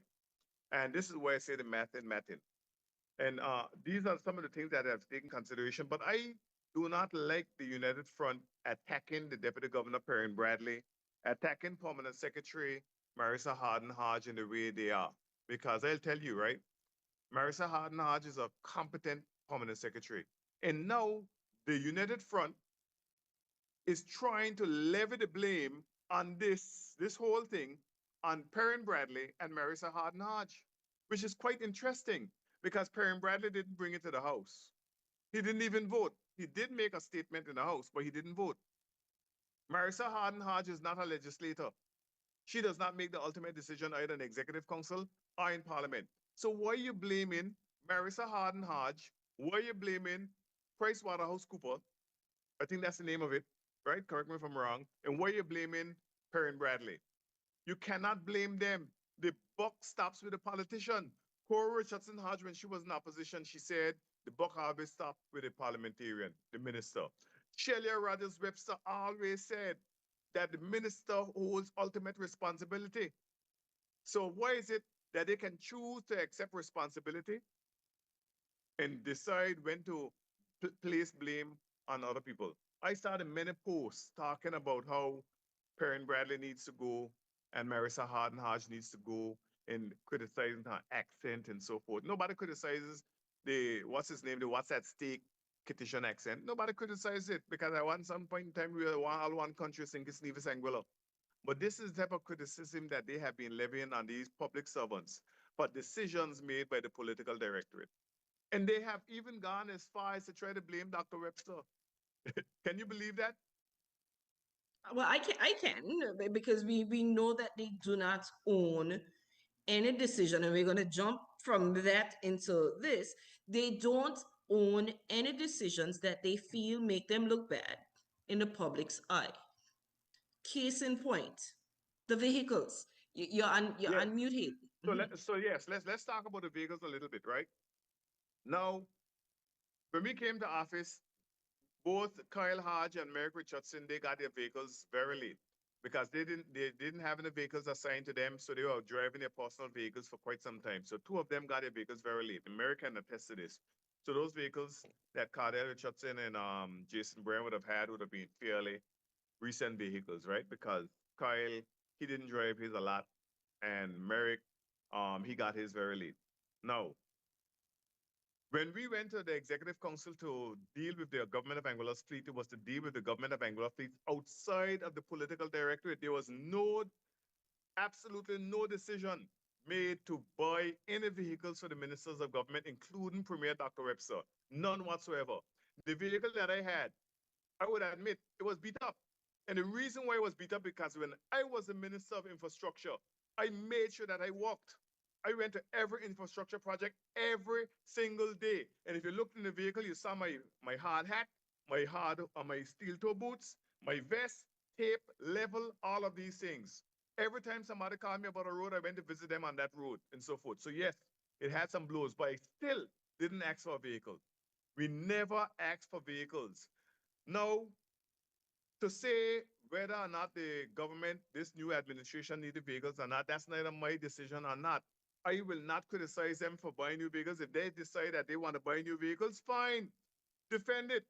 And this is where I say the math and mathing. And these are some of the things that I have taken consideration. But I do not like the United Front attacking the Deputy Governor Perrin Bradley, attacking Permanent Secretary Marissa Harden Hodge in the way they are. Because I'll tell you, right? Marissa Harden Hodge is a competent Permanent Secretary. And now the United Front is trying to levy the blame on this whole thing on Perrin Bradley and Marissa Harden Hodge, which is quite interesting, because Perrin Bradley didn't bring it to the House. He didn't even vote. He did make a statement in the House, but he didn't vote. Marissa Harden Hodge is not a legislator. She does not make the ultimate decision either in the Executive Council or in Parliament. So why are you blaming Marissa Harden Hodge? Why are you blaming PricewaterhouseCoopers? I think that's the name of it, right? Correct me if I'm wrong. And why are you blaming Perrin Bradley? You cannot blame them. The buck stops with the politician. Cora Richardson Hodge, when she was in opposition, she said the buck always stopped with the parliamentarian, the minister. Shelia Rogers Webster always said that the minister holds ultimate responsibility. So why is it that they can choose to accept responsibility and decide when to place blame on other people? I started many posts talking about how Perrin Bradley needs to go and Marissa Harden Hodge needs to go, and criticizing her accent and so forth. Nobody criticizes the, what's his name, the what's at stake Kittitian accent. Nobody criticizes it, because at some point in time we were all one country, Sinkis Nevis Anguilla. But this is the type of criticism that they have been levying on these public servants for decisions made by the political directorate. And they have even gone as far as to try to blame Dr. Webster. Can you believe that? Well, I can because we know that they do not own any decision, and we're going to jump from that into this. They don't own any decisions that they feel make them look bad in the public's eye. Case in point, the vehicles. You're Yes. on mute, Hayden. So Mhm. let's talk about the vehicles a little bit, right? Now, when we came to office, both Kyle Hodge and Merrick Richardson, they got their vehicles very late because they didn't have any vehicles assigned to them, so they were driving their personal vehicles for quite some time. So two of them got their vehicles very late. Merrick can attest to this. So those vehicles that Cardell Richardson and Jason Brown would have had would have been fairly recent vehicles, right? Because Kyle, he didn't drive his a lot, and Merrick, he got his very late. Now, when we went to the executive council to deal with the government of Angola's fleet, it was to deal with the government of Angola fleet outside of the political directorate. There was absolutely no decision made to buy any vehicles for the ministers of government, including Premier Dr. Webster. None whatsoever. The vehicle that I had, I would admit, it was beat up. And the reason why it was beat up because when I was the Minister of Infrastructure, I made sure that I walked. I went to every infrastructure project every single day. And if you looked in the vehicle, you saw my hard hat, my steel toe boots, my vest, tape, level, all of these things. Every time somebody called me about a road, I went to visit them on that road and so forth. So yes, it had some blows, but I still didn't ask for a vehicle. We never asked for vehicles. Now, to say whether or not the government, this new administration needed vehicles or not, that's neither my decision or not. I will not criticize them for buying new vehicles. If they decide that they want to buy new vehicles, fine, defend it.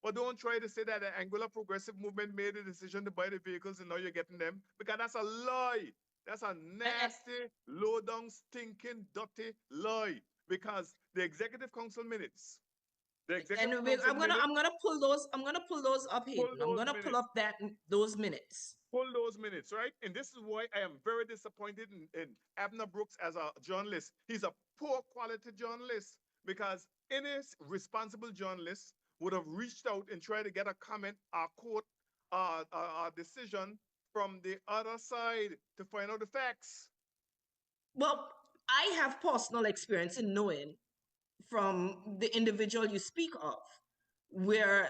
But don't try to say that the Angular Progressive Movement made a decision to buy the vehicles and now you're getting them, because that's a lie. That's a nasty, low down, stinking, dirty lie. Because the Executive Council minutes, the Executive Council minutes, I'm gonna pull those up, pull Hayden. I'm those gonna pull minutes. up those minutes. Pull those minutes, right? And this is why I am very disappointed in Abner Brooks as a journalist. He's a poor quality journalist because any responsible journalist would have reached out and tried to get a comment, a quote, a decision from the other side to find out the facts. Well, I have personal experience in knowing from the individual you speak of, where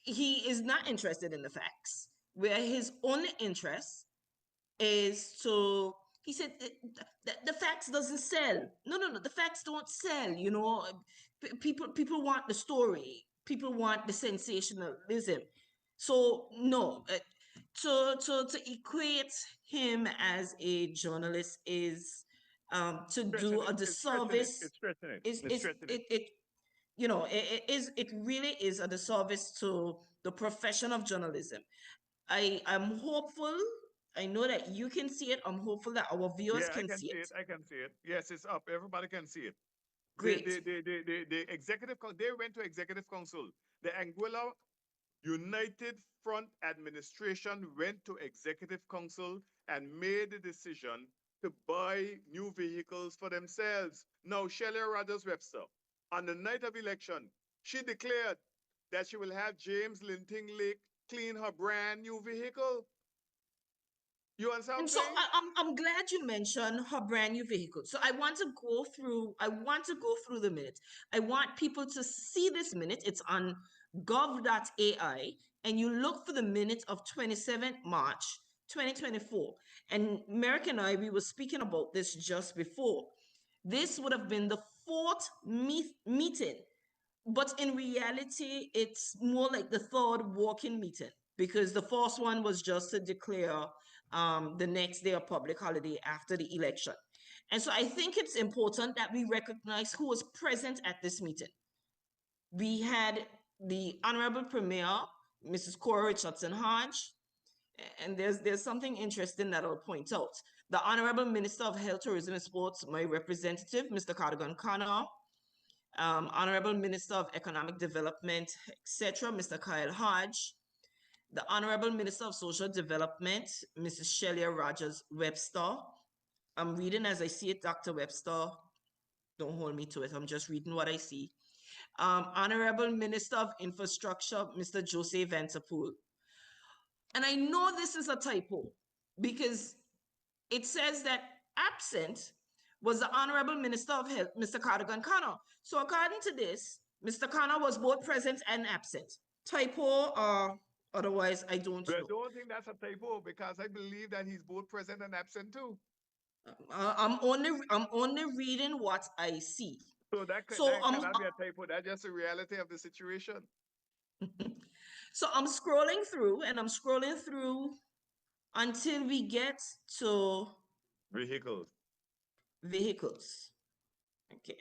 he is not interested in the facts, where his only interest is to, he said, the facts doesn't sell. No, the facts don't sell. You know, people want the story. People want the sensationalism. So no, to equate him as a journalist is to Stretching do it. a It's stretching it. disservice. It's stretching it. Is It's stretching it. it you know, it really is a disservice to the profession of journalism. I'm hopeful. I know that you can see it. I'm hopeful that our viewers Yeah, I can can see see it. it. I can see it. Yes, it's up. Everybody can see it. Great. The executive, they went to executive council. The Anguilla United Front administration went to executive council and made the decision to buy new vehicles for themselves. Now, Shelley Rogers Webster, on the night of election, she declared that she will have James Linting Lake clean her brand new vehicle. You understand what I'm And so saying? I'm glad you mentioned her brand new vehicle. So I want to go through the minute. I want people to see this minute. It's on gov.ai, and you look for the minute of 27th March 2024. And Merrick and I, we were speaking about this just before. This would have been the fourth meeting, but in reality, it's more like the third walking meeting, because the first one was just to declare the next day a public holiday after the election. And so I think it's important that we recognize who was present at this meeting. We had the Honorable Premier, Mrs. Cora Richardson Hodge, and there's something interesting that I'll point out. The Honorable Minister of Health, Tourism and Sports, my representative, Mr. Cardigan Connor, Honorable Minister of Economic Development, etc., Mr. Kyle Hodge, the Honorable Minister of Social Development, Mrs. Shelley Rogers Webster. I'm reading as I see it, Dr. Webster. Don't hold me to it. I'm just reading what I see. Honorable Minister of Infrastructure, Mr. Jose Vanterpool. And I know this is a typo because it says that absent was the Honorable Minister of Health, Mr. Cardigan Connor. So according to this, Mr. Connor was both present and absent. Typo or otherwise, I don't But I know. don't think that's a typo because I believe that he's both present and absent too. I'm only reading what I see. So that So cannot be a typo. That's just the reality of the situation. so I'm scrolling through and I'm scrolling through until we get to Vehicles. vehicles. Okay.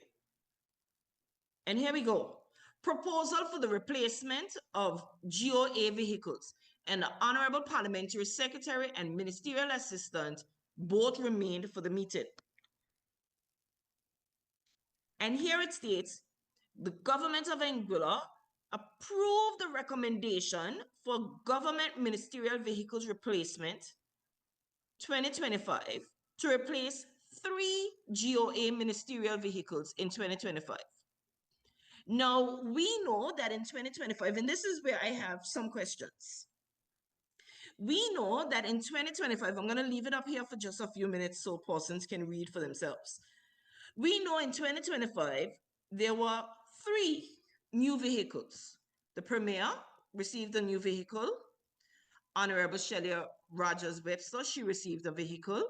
And here we go. Proposal for the replacement of GOA vehicles, and the Honorable Parliamentary Secretary and Ministerial Assistant both remained for the meeting. And here it states, the government of Anguilla approved the recommendation for government ministerial vehicles replacement 2025 to replace 3 GOA ministerial vehicles in 2025. Now, we know that in 2025, and this is where I have some questions. We know that in 2025, I'm going to leave it up here for just a few minutes so persons can read for themselves. We know in 2025, there were 3 new vehicles. The Premier received a new vehicle. Honorable Shelley Rogers Webster, she received a vehicle.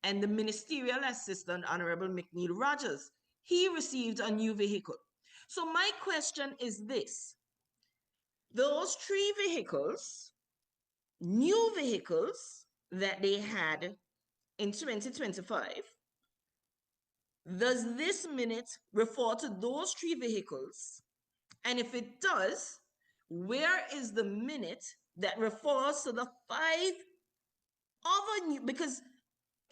And the Ministerial Assistant, Honorable McNeil Rogers, he received a new vehicle. So my question is this. Those 3 vehicles, new vehicles that they had in 2025, does this minute refer to those 3 vehicles? And if it does, where is the minute that refers to the 5 other new, because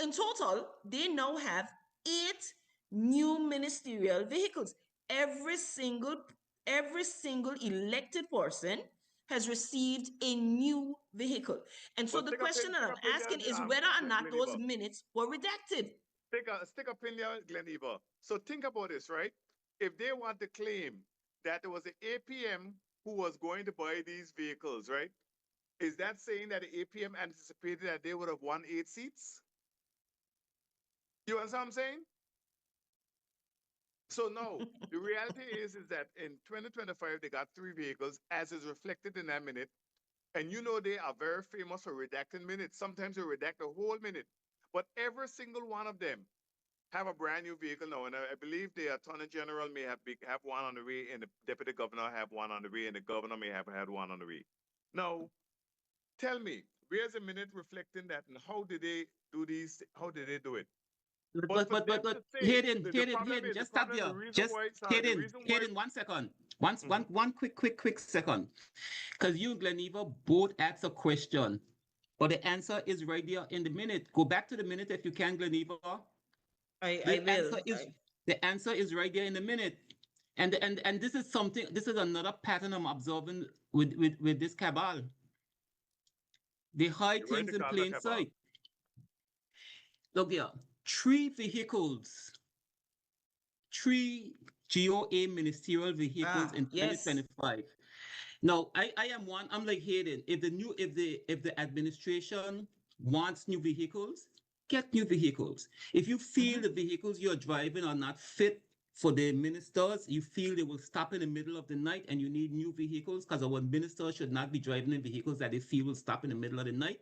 in total, they now have 8 new ministerial vehicles. Every single elected person has received a new vehicle. And so But the question that I'm asking is whether or not those minutes were redacted. Stick a pin there, Glen Eva. So think about this, right? If they want to claim that there was the APM who was going to buy these vehicles, right? Is that saying that the APM anticipated that they would have won 8 seats? You understand what I'm saying? So no, the reality is that in 2025, they got 3 vehicles as is reflected in that minute. And you know they are very famous for redacting minutes. Sometimes they redact a whole minute. But every single one of them have a brand new vehicle now. And I believe the Attorney General may have one on the way, and the Deputy Governor have one on the way, and the Governor may have had one on the way. Now, tell me, where's the minute reflecting that, and how did they do these? How did they do it? But Hayden, just stop there. Just Hayden, 1 second. One quick second. Because you, Gleneva, both asked a question, but the answer is right there in the minute. Go back to the minute if you can, Gleneva. The answer is right there in the minute. And this is something, this is another pattern I'm observing with this cabal. They hide things in plain sight. Look here. 3 vehicles, 3 GOA ministerial vehicles in 2025. Yes. Now, I am one. I'm like Hayden. If the administration wants new vehicles, get new vehicles. If you feel the vehicles you're driving are not fit for the ministers, you feel they will stop in the middle of the night, and you need new vehicles, because our ministers should not be driving in vehicles that they feel will stop in the middle of the night,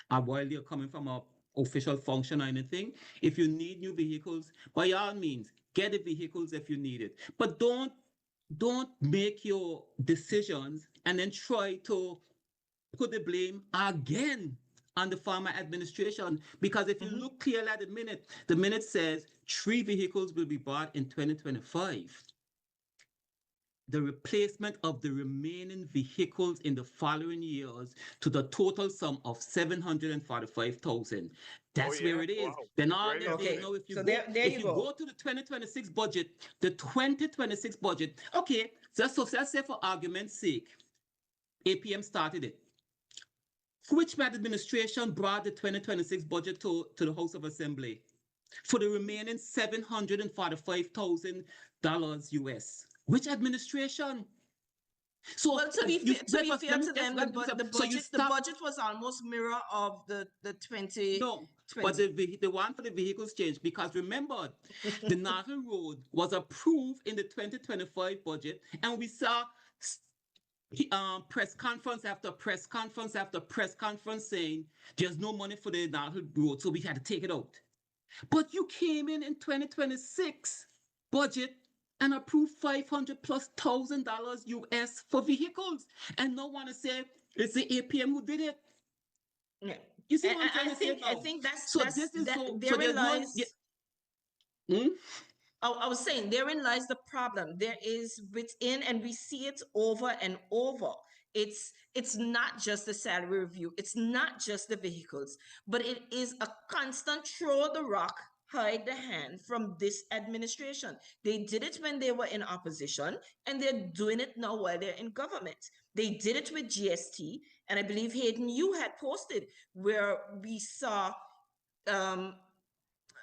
while they're coming from a official function or anything. If you need new vehicles, by all means, get the vehicles if you need it. But don't make your decisions and then try to put the blame again on the former administration. Because if you look clearly at the minute says 3 vehicles will be bought in 2025. The replacement of the remaining vehicles in the following years to the total sum of 745,000. That's where it is. Wow. Then all this is now, if you go to the 2026 budget, okay, so let's say for argument's sake, APM started it. Which administration brought the 2026 budget to the House of Assembly for the remaining $745,000 US? Which administration? So Well, to be you, fair, to be but fair let me to them, let me the so you budget, the stop. budget was almost mirror of the No, 2020. but the one for the vehicles changed because remember, the Natal Road was approved in the 2025 budget, and we saw press conference after press conference after press conference saying there's no money for the Natal Road, so we had to take it out. But you came in 2026 budget and approved $500,000+ US for vehicles, and no one to say it's the APM who did it. Yeah. You see And what I'm trying to say I now? think So this is that so therein there's no. lies. Hmm? I was saying therein lies the problem. There is within, and we see it over and over. It's not just the salary review, it's not just the vehicles, but it is a constant throw the rock, hide the hand from this administration. They did it when they were in opposition, and they're doing it now while they're in government. They did it with GST, and I believe Hayden, you had posted where we saw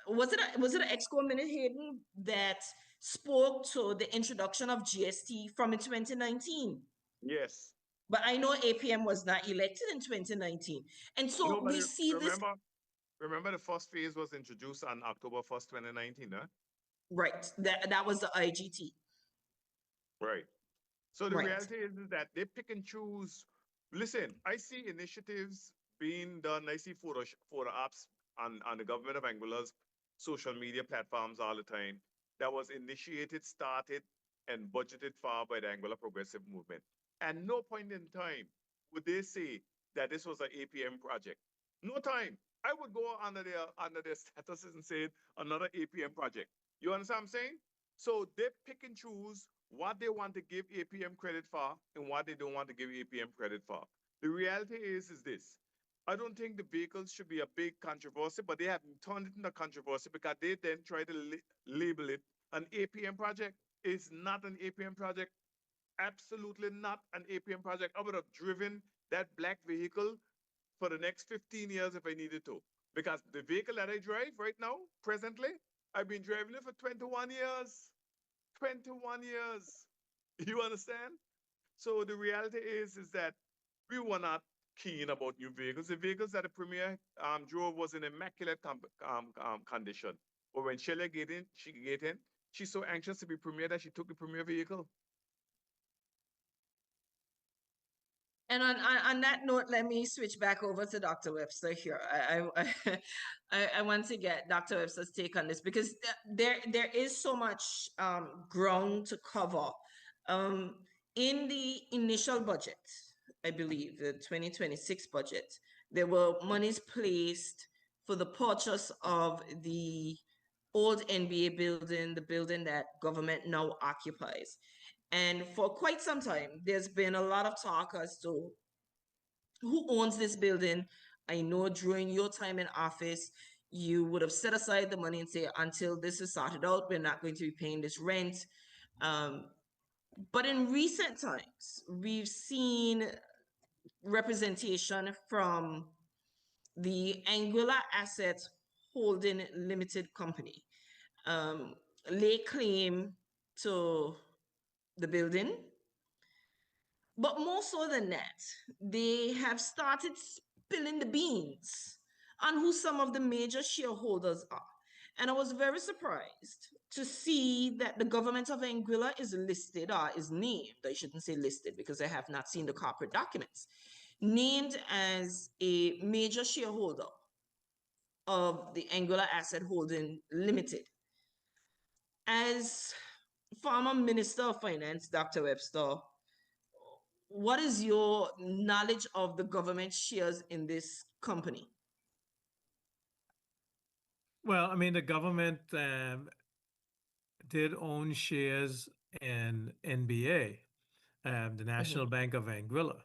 was it an EXCO Minute Hayden that spoke to the introduction of GST from in 2019? Yes. But I know APM was not elected in 2019. And so No, but we see this, remember the first phase was introduced on October 1st, 2019, huh? right, that was the IGT. Right. So the Right. reality is that they pick and choose. Listen, I see initiatives being done. I see photo apps on the government of Angola's social media platforms all the time that was initiated, started, and budgeted for by the Angola Progressive Movement. At no point in time would they say that this was an APM project. No time. I would go under their statuses and say another APM project. You understand what I'm saying? So they pick and choose what they want to give APM credit for and what they don't want to give APM credit for. The reality is this. I don't think the vehicles should be a big controversy, but they have turned it into a controversy because they then try to label it an APM project. It's not an APM project. Absolutely not an APM project. I would have driven that black vehicle for the next 15 years if I needed to. Because the vehicle that I drive right now, presently, I've been driving it for 21 years. 21 years. You understand? So the reality is that we were not keen about new vehicles. The vehicles that the premier drove was in immaculate condition. But when Shelley get in, she's so anxious to be premier that she took the premier vehicle. And on that note, let me switch back over to Dr. Webster here. I want to get Dr. Webster's take on this because there is so much ground to cover. In the initial budget, I believe the 2026 budget, there were monies placed for the purchase of the old NBA building, the building that government now occupies. And for quite some time, there's been a lot of talk as to who owns this building. I know during your time in office, you would have set aside the money and say, until this is sorted out, we're not going to be paying this rent. But in recent times, we've seen representation from the Anguilla Asset Holding Limited Company lay claim to the building. But more so than that, they have started spilling the beans on who some of the major shareholders are. And I was very surprised to see that the government of Anguilla is listed, or is named, I shouldn't say listed because I have not seen the corporate documents, named as a major shareholder of the Anguilla Asset Holding Limited. As former Minister of Finance, Dr. Webster, what is your knowledge of the government shares in this company? Well, I mean, the government did own shares in NBA, the National Bank of Anguilla,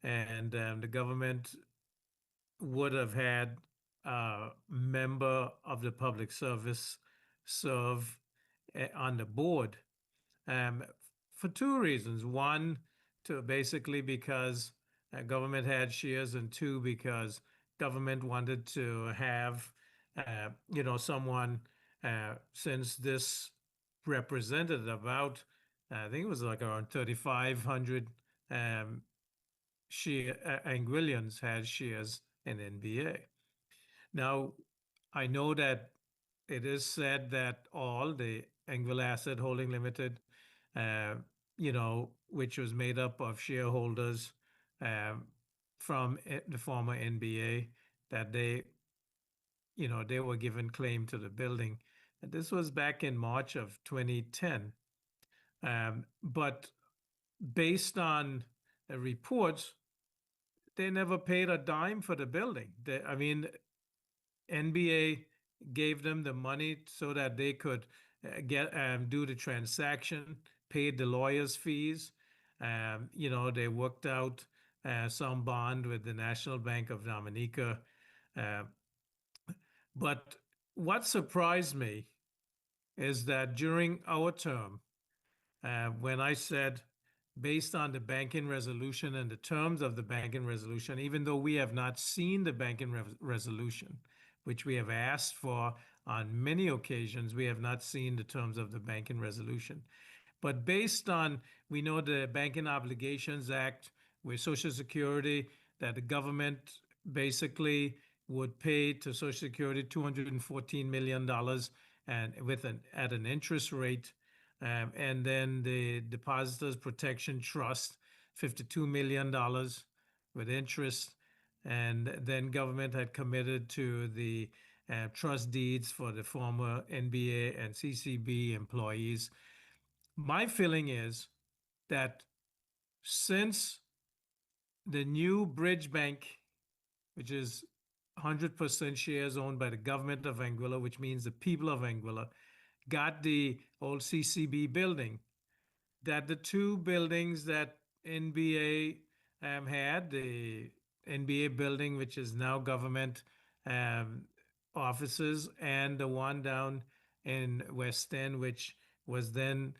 and the government would have had a member of the public service serve on the board for two reasons. One, to basically because government had shares, and two, because government wanted to have someone, since this represented about I think it was like around 3,500 Anguillians had shares in NBA. Now, I know that it is said that all the Anguilla Asset Holding Limited, uh, which was made up of shareholders from the former NBA, that they were given claim to the building. And this was back in March of 2010. But based on the reports, they never paid a dime for the building. NBA gave them the money so that they could do the transaction, paid the lawyers' fees. They worked out some bond with the National Bank of Dominica. But what surprised me is that during our term, when I said, based on the banking resolution and the terms of the banking resolution, even though we have not seen the banking resolution, which we have asked for on many occasions, we have not seen the terms of the banking resolution. But based on, we know the Banking Obligations Act with Social Security, that the government basically would pay to Social Security $214 million and at an interest rate. And then the Depositors Protection Trust, $52 million with interest. And then government had committed to the trust deeds for the former NBA and CCB employees. My feeling is that since the new Bridge Bank, which is 100% shares owned by the government of Anguilla, which means the people of Anguilla, got the old CCB building, that the two buildings that NBA had, the NBA building, which is now government offices, and the one down in West End, which was then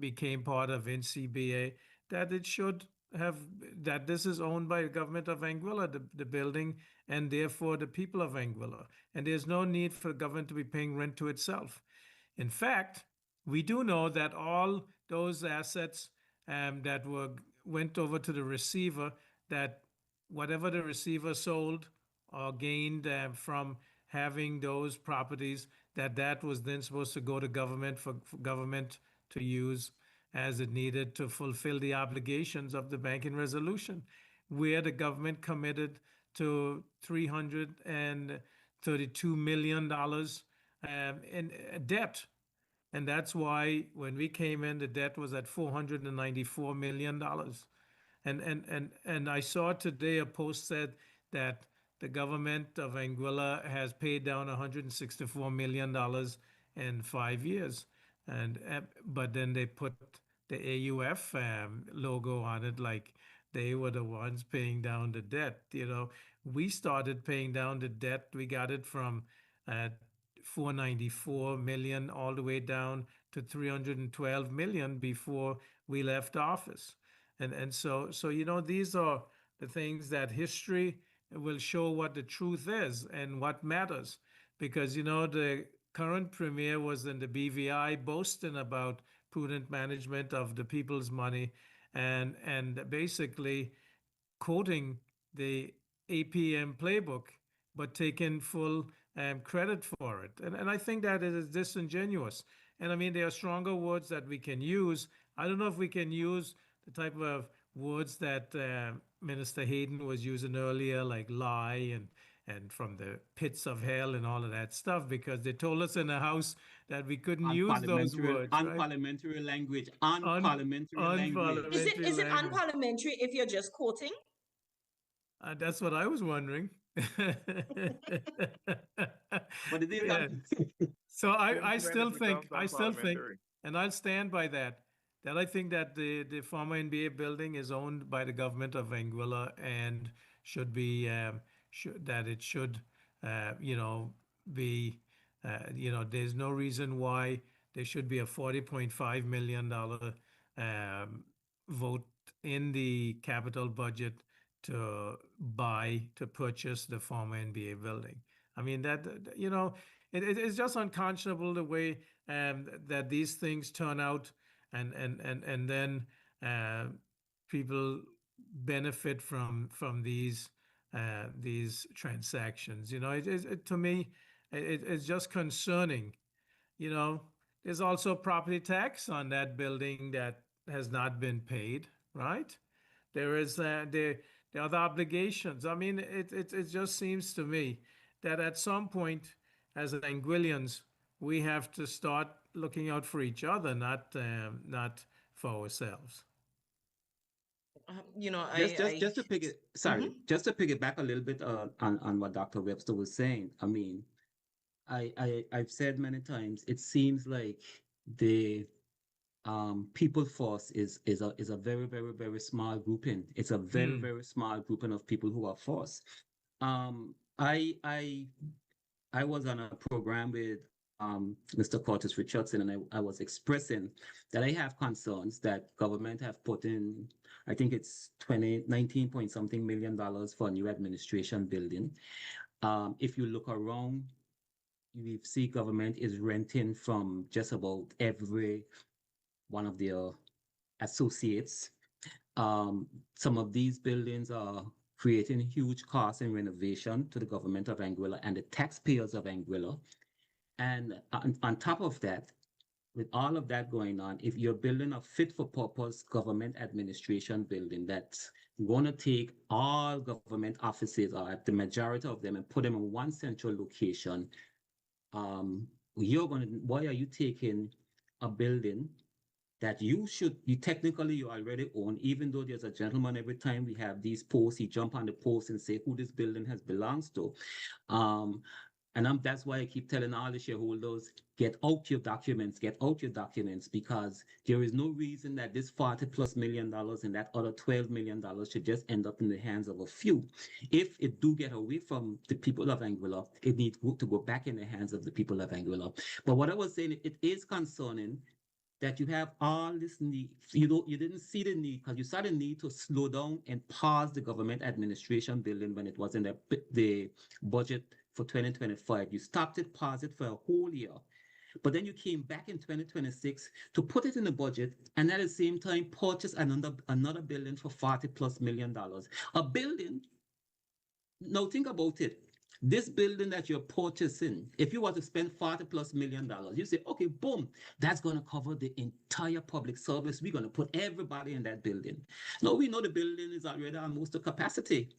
became part of NCBA, that it should have, that this is owned by the government of Anguilla, the building, and therefore the people of Anguilla. And there's no need for the government to be paying rent to itself. In fact, we do know that all those assets that went over to the receiver, that whatever the receiver sold or gained from having those properties, that was then supposed to go to government for government to use as it needed to fulfill the obligations of the banking resolution, where the government committed to $332 million in debt. And that's why when we came in, the debt was at $494 million. And I saw today a post said that the government of Anguilla has paid down $164 million in 5 years. But then they put the AUF logo on it, like they were the ones paying down the debt. We started paying down the debt. We got it from 494 million all the way down to 312 million before we left office. And so these are the things that history will show what the truth is and what matters. Because the current premier was in the BVI boasting about prudent management of the people's money and basically quoting the APM playbook, but taking full credit for it. And I think that it is disingenuous. And I mean, there are stronger words that we can use. I don't know if we can use the type of words that Minister Hayden was using earlier, like lie and from the pits of hell and all of that stuff, because they told us in the House that we couldn't use those words. Unparliamentary language. Unparliamentary language. Is it unparliamentary if you're just quoting? That's what I was wondering. But it is. Yeah. So I still think, and I'll stand by that I think that the former NBA building is owned by the government of Anguilla and should be be there's no reason why there should be a $40.5 million vote in the capital budget to purchase the former NBA building. I mean, that it's just unconscionable the way that these things turn out. and then people benefit from these transactions. You know, to me, it's just concerning. You know, there's also property tax on that building that has not been paid, right? There is the other obligations. I mean, it just seems to me that at some point, as Anguillians, we have to start looking out for each other, not for ourselves. You know, Just to pick it, sorry, just to pick it back a little bit on what Dr. Webster was saying. I mean, I've said many times, it seems like the people force is a very, very, very small grouping. It's a very, very small grouping of people who are forced. I was on a program with Mr. Curtis Richardson, and I was expressing that I have concerns that government have put in, I think it's 19 point something million dollars for a new administration building. If you look around, we see government is renting from just about every one of their associates. Some of these buildings are creating huge costs in renovation to the government of Anguilla and the taxpayers of Anguilla. And on top of that, with all of that going on, if you're building a fit-for-purpose government administration building that's going to take all government offices, or the majority of them, and put them in one central location, why are you taking a building that you technically you already own, even though there's a gentleman every time we have these posts, he jump on the post and say who this building belongs to. That's why I keep telling all the shareholders, get out your documents, because there is no reason that this $40+ million and that other $12 million should just end up in the hands of a few. If it do get away from the people of Anguilla, it needs to go back in the hands of the people of Anguilla. But what I was saying, it is concerning that you have all this need. You didn't see the need, because you saw the need to slow down and pause the government administration building when it was in the budget for 2025. You stopped it, paused it for a whole year. But then you came back in 2026 to put it in the budget, and at the same time purchase another building for $40+ million. A building, now think about it. This building that you're purchasing, if you were to spend $40+ million, you say, okay, boom, that's going to cover the entire public service. We're going to put everybody in that building. Now we know the building is already almost to capacity.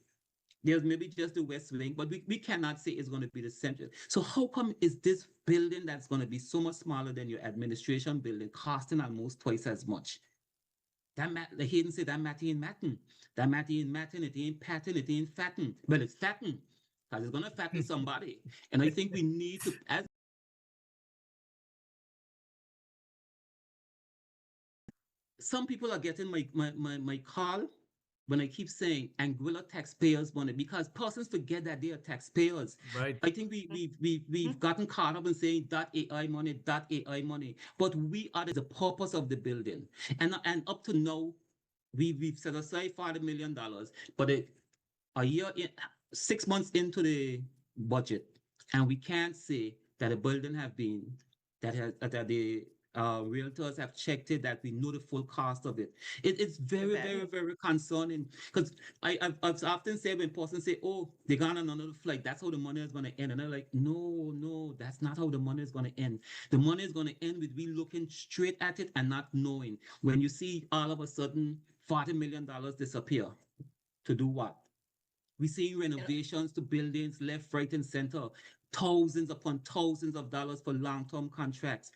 There's maybe just the west wing, but we cannot say it's going to be the center. So how come is this building that's going to be so much smaller than your administration building costing almost twice as much? He didn't say that matter ain't matting. That matter ain't matting, it ain't patting, it ain't fatten. But it's fatten, because it's going to fatten somebody. And I think we need to, as some people are getting my call when I keep saying Anguilla taxpayers money, because persons forget that they are taxpayers. Right. I think we've gotten caught up in saying .ai money, but we are the purpose of the building. And up to now, we've set aside $40 million, but a year in, 6 months into the budget, and we can't say that the building have been that the realtors have checked it, that we know the full cost of it. It's very, very, very concerning, because I've often said when persons say, oh, they got on another flight, that's how the money is going to end. And I'm like, no, that's not how the money is going to end. The money is going to end with we looking straight at it and not knowing. When you see all of a sudden $40 million disappear, to do what? We see renovations to buildings left, right, and center, thousands upon thousands of dollars for long-term contracts.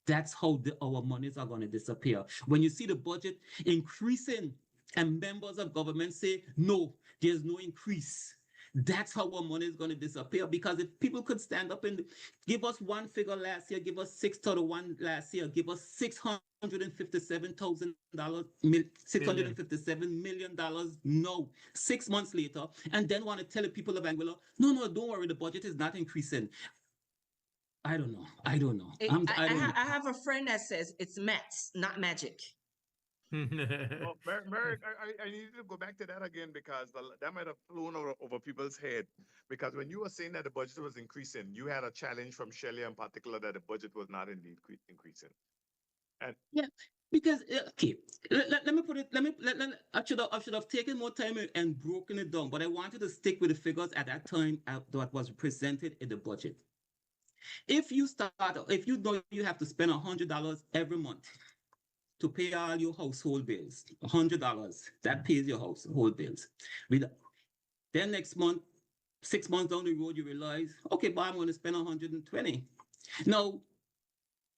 That's how our monies are going to disappear. When you see the budget increasing and members of government say, no, there's no increase, that's how our money is going to disappear. Because if people could stand up and give us one figure last year, give us 631 last year, give us $657 million no, 6 months later, and then want to tell the people of Anguilla, no, don't worry, the budget is not increasing. I don't know. I have a friend that says it's maths, not magic. Oh, Merrick, I need to go back to that again, because that might have flown over people's head. Because when you were saying that the budget was increasing, you had a challenge from Shelley in particular that the budget was not indeed increasing. And yeah, Because okay, let me put it. I should have taken more time and broken it down, but I wanted to stick with the figures at that time that was presented in the budget. If you know you have to spend $100 every month to pay all your household bills, $100 that pays your household bills. Then next month, 6 months down the road, you realize, okay, but I'm going to spend 120. Now,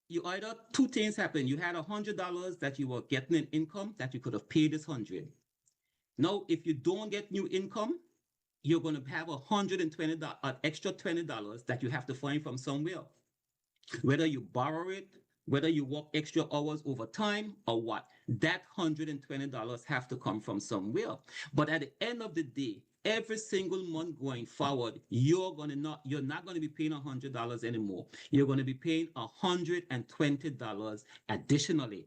you either two things happen. You had $100 that you were getting in income that you could have paid this 100. Now, if you don't get new income, you're going to have $120, an extra $20 that you have to find from somewhere. Whether you borrow it, whether you work extra hours over time or what, that $120 have to come from somewhere. But at the end of the day, every single month going forward, you're not going to be paying $100 anymore. You're going to be paying $120 additionally.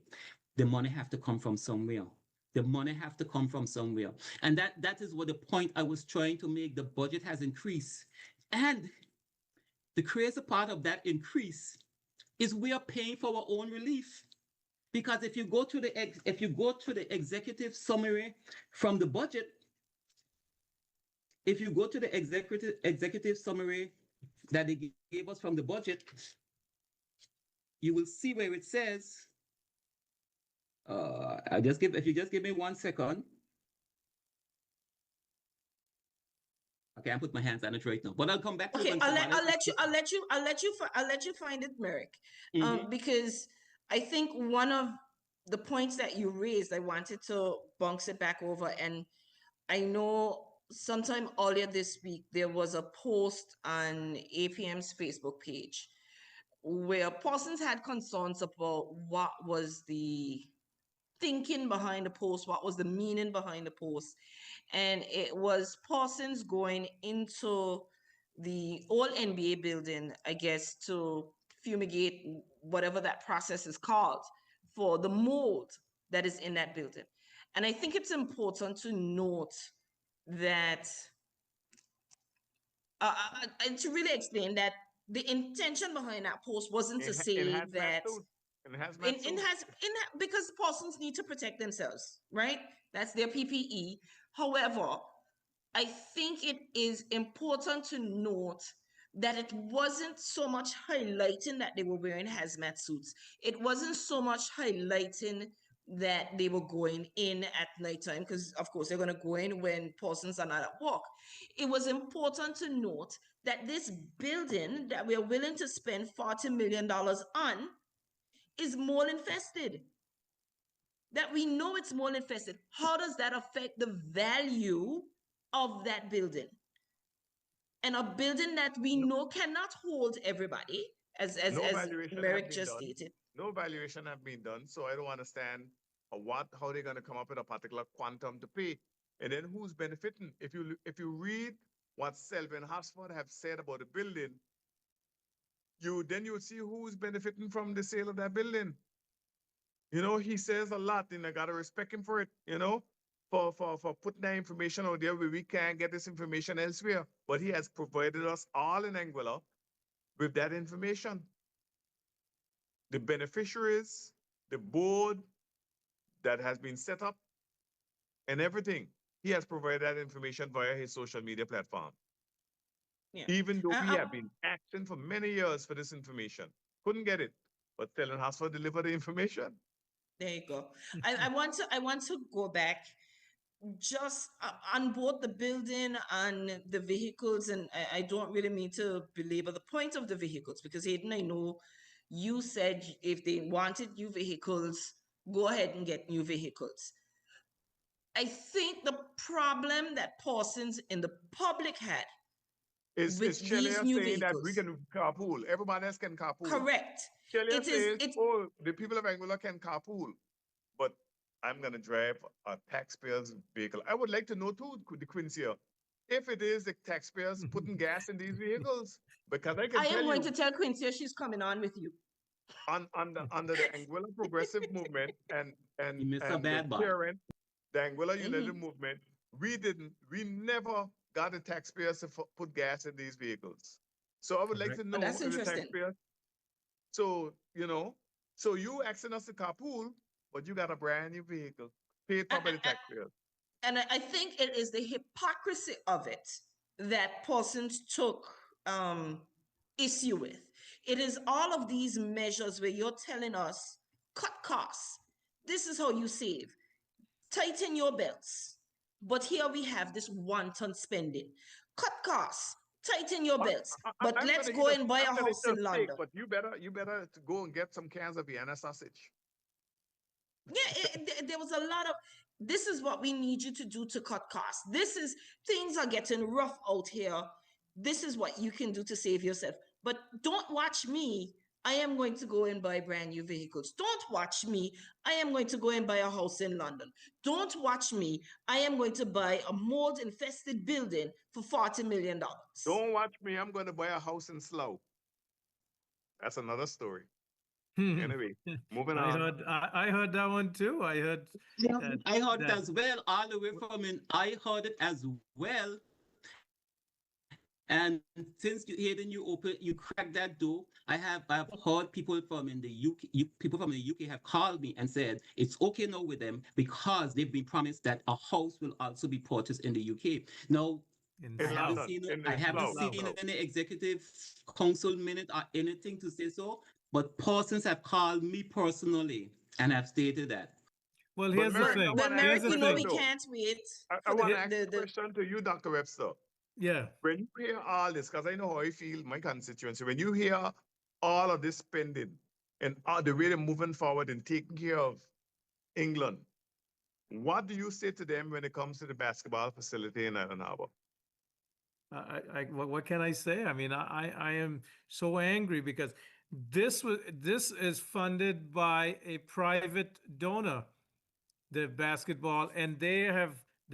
The money have to come from somewhere. The money have to come from somewhere. And that is what the point I was trying to make. The budget has increased. And the crazy part of that increase is we are paying for our own relief. Because if you go to the executive summary from the budget, if you go to the executive summary that they gave us from the budget, you will see where it says, if you just give me 1 second. I can't put my hands on it right now, but I'll come back to it. Okay, I'll let you find it, Merrick. Because I think one of the points that you raised, I wanted to bounce it back over. And I know sometime earlier this week, there was a post on APM's Facebook page where persons had concerns about what was the thinking behind the post, what was the meaning behind the post. And it was persons going into the old NBA building, I guess, to fumigate whatever that process is called for the mold that is in that building. And I think it's important to note that, and to really explain that the intention behind that post wasn't to say that because persons need to protect themselves, right? That's their PPE. However, I think it is important to note that it wasn't so much highlighting that they were wearing hazmat suits. It wasn't so much highlighting that they were going in at nighttime, because of course they're going to go in when persons are not at work. It was important to note that this building that we're willing to spend $40 million on is mold infested. That we know it's mold infested. How does that affect the value of that building? And a building that we know cannot hold everybody, as Merrick just stated. No valuation have been done, so I don't understand how they're going to come up with a particular quantum to pay, and then who's benefiting. If you read what Selvin Hasford have said about the building, you see who's benefiting from the sale of that building. You know, he says a lot, and I gotta respect him for it. You know, for putting that information out there where we can't get this information elsewhere. But he has provided us all in Anguilla with that information. The beneficiaries, the board that has been set up, and everything. He has provided that information via his social media platform. Yeah. Even though we have been asking for many years for this information, couldn't get it. But Selvin Hasford delivered the information. There you go. I want to go back just on both the building and the vehicles, and I don't really mean to belabor the point of the vehicles, because Hayden, I know you said if they wanted new vehicles, go ahead and get new vehicles. I think the problem that persons in the public had is these new vehicles that we can carpool. Everybody else can carpool. Correct. It says, the people of Anguilla can carpool, but I'm going to drive a taxpayer's vehicle. I would like to know too, the Quincy, if it is the taxpayers putting gas in these vehicles, because I am going to tell Quincy she's coming on with you. Under the Anguilla Progressive Movement and the Anguilla United Movement, we never got the taxpayers to put gas in these vehicles. So I would like to know that's if the taxpayers. So, you know, so you asking us to carpool, but you got a brand new vehicle paid for by the taxpayers. And I think it is the hypocrisy of it that persons took issue with. It is all of these measures where you're telling us, cut costs. This is how you save. Tighten your belts. But here we have this wanton spending. Cut costs. Tighten your belts. But I'm let's gonna go eat and buy a I'm gonna house eat in steak, London. but you better to go and get some cans of Vienna sausage. Yeah, there was a lot of, this is what we need you to do to cut costs. Things are getting rough out here. This is what you can do to save yourself. But don't watch me. I am going to go and buy brand new vehicles. Don't watch me. I am going to go and buy a house in London. Don't watch me. I am going to buy a mold infested building for $40 million. Don't watch me. I'm going to buy a house in Slough. That's another story. Anyway, moving on. I heard that one too. I heard I heard it as well, all the way from in. I heard it as well. And since you cracked that door, I've heard people from in the UK, people from the UK have called me and said it's okay now with them because they've been promised that a house will also be purchased in the UK. Now, I haven't seen any executive council minute or anything to say so, but persons have called me personally and have stated that. Well, here's the thing. But Merrick, we know we can't wait. I want to ask a question to you, Dr. Webster. Yeah. When you hear all this, because I know how I feel, my constituency, when you hear all of this spending and the way they're moving forward and taking care of England, what do you say to them when it comes to the basketball facility in Island Harbor? What can I say? I mean, I am so angry because this is funded by a private donor, the basketball, and the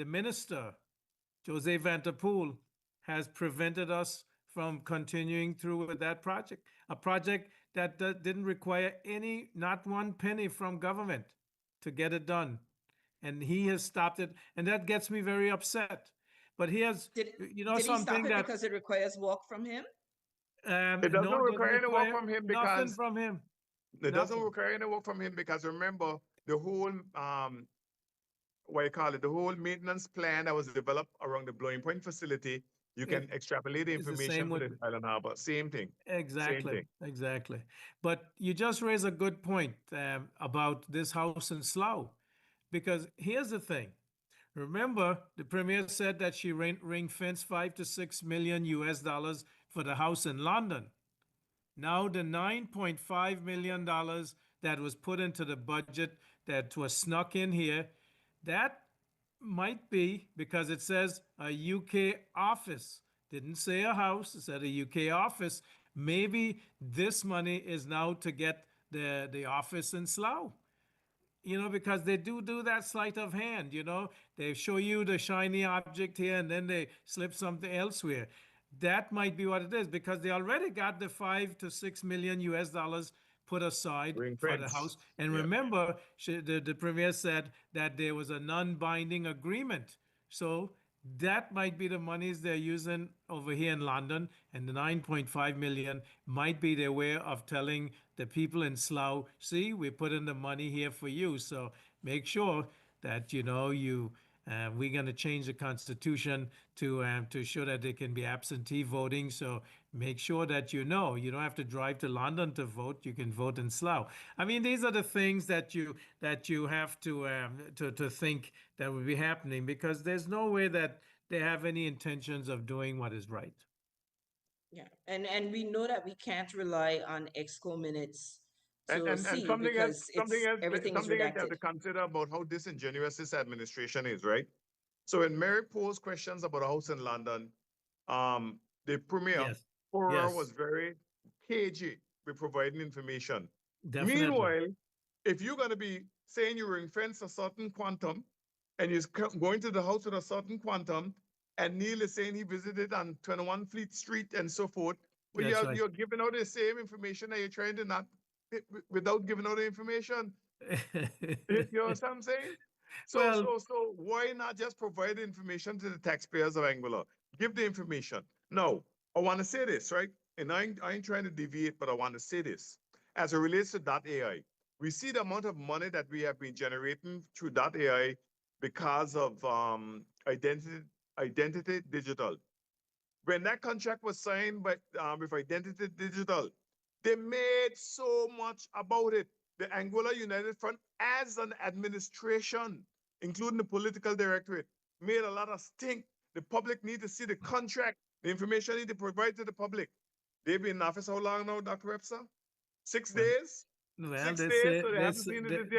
minister, Jose Vanterpool, has prevented us from continuing through with that project, a project that didn't require not one penny from government to get it done. And he has stopped it. And that gets me very upset. But here's, did something he stop it because it requires work from him? It doesn't require any work from him because nothing from him. It doesn't require any work from him because remember the whole the whole maintenance plan that was developed around the Blowing Point facility. You can extrapolate the information with the Island Harbor. Same thing. Exactly. Same thing. Exactly. But you just raised a good point about this house in Slough, because here's the thing. Remember, the premier said that she ring-fenced $5 to $6 million US for the house in London. Now the $9.5 million that was put into the budget that was snuck in here, that might be because it says a UK office. Didn't say a house, it said a UK office. Maybe this money is now to get the office in Slough. Because they do that sleight of hand, They show you the shiny object here and then they slip something elsewhere. That might be what it is, because they already got the $5 to $6 million US put aside for the house. And remember, the premier said that there was a non-binding agreement. So that might be the monies they're using over here in London, and the 9.5 million might be their way of telling the people in Slough, see, we put in the money here for you. So make sure that, we're going to change the constitution to show that there can be absentee voting. So make sure that you don't have to drive to London to vote. You can vote in Slough. I mean, these are the things that you have to think that would be happening, because there's no way that they have any intentions of doing what is right. Yeah, and we know that we can't rely on EXCO minutes to and see, something else, because everything is something else you have redacted. to consider about how disingenuous this administration is, right? So when Mary posed questions about a house in London, the premier was very cagey with providing information. Definitely. Meanwhile, if you're going to be saying you ring-fence a certain quantum and you're going to the house with a certain quantum, and Neil is saying he visited on 21 Fleet Street and so forth, but you're giving out the same information that you're trying to not, without giving out the information. You know what I'm saying? So why not just provide the information to the taxpayers of Anguilla? Give the information. No, I want to say this, right? And I ain't trying to deviate, but I want to say this. As it relates to .ai, We see the amount of money that we have been generating through that AI because of Identity Digital. When that contract was signed with Identity Digital, they made so much about it. The Angola United Front, as an administration, including the political directorate, made a lot of stink. The public need to see the contract, the information need to provide to the public. They've been in office how long now, Dr. Webster? 6 Well, days? Well, 6 they days, say so they haven't seen it as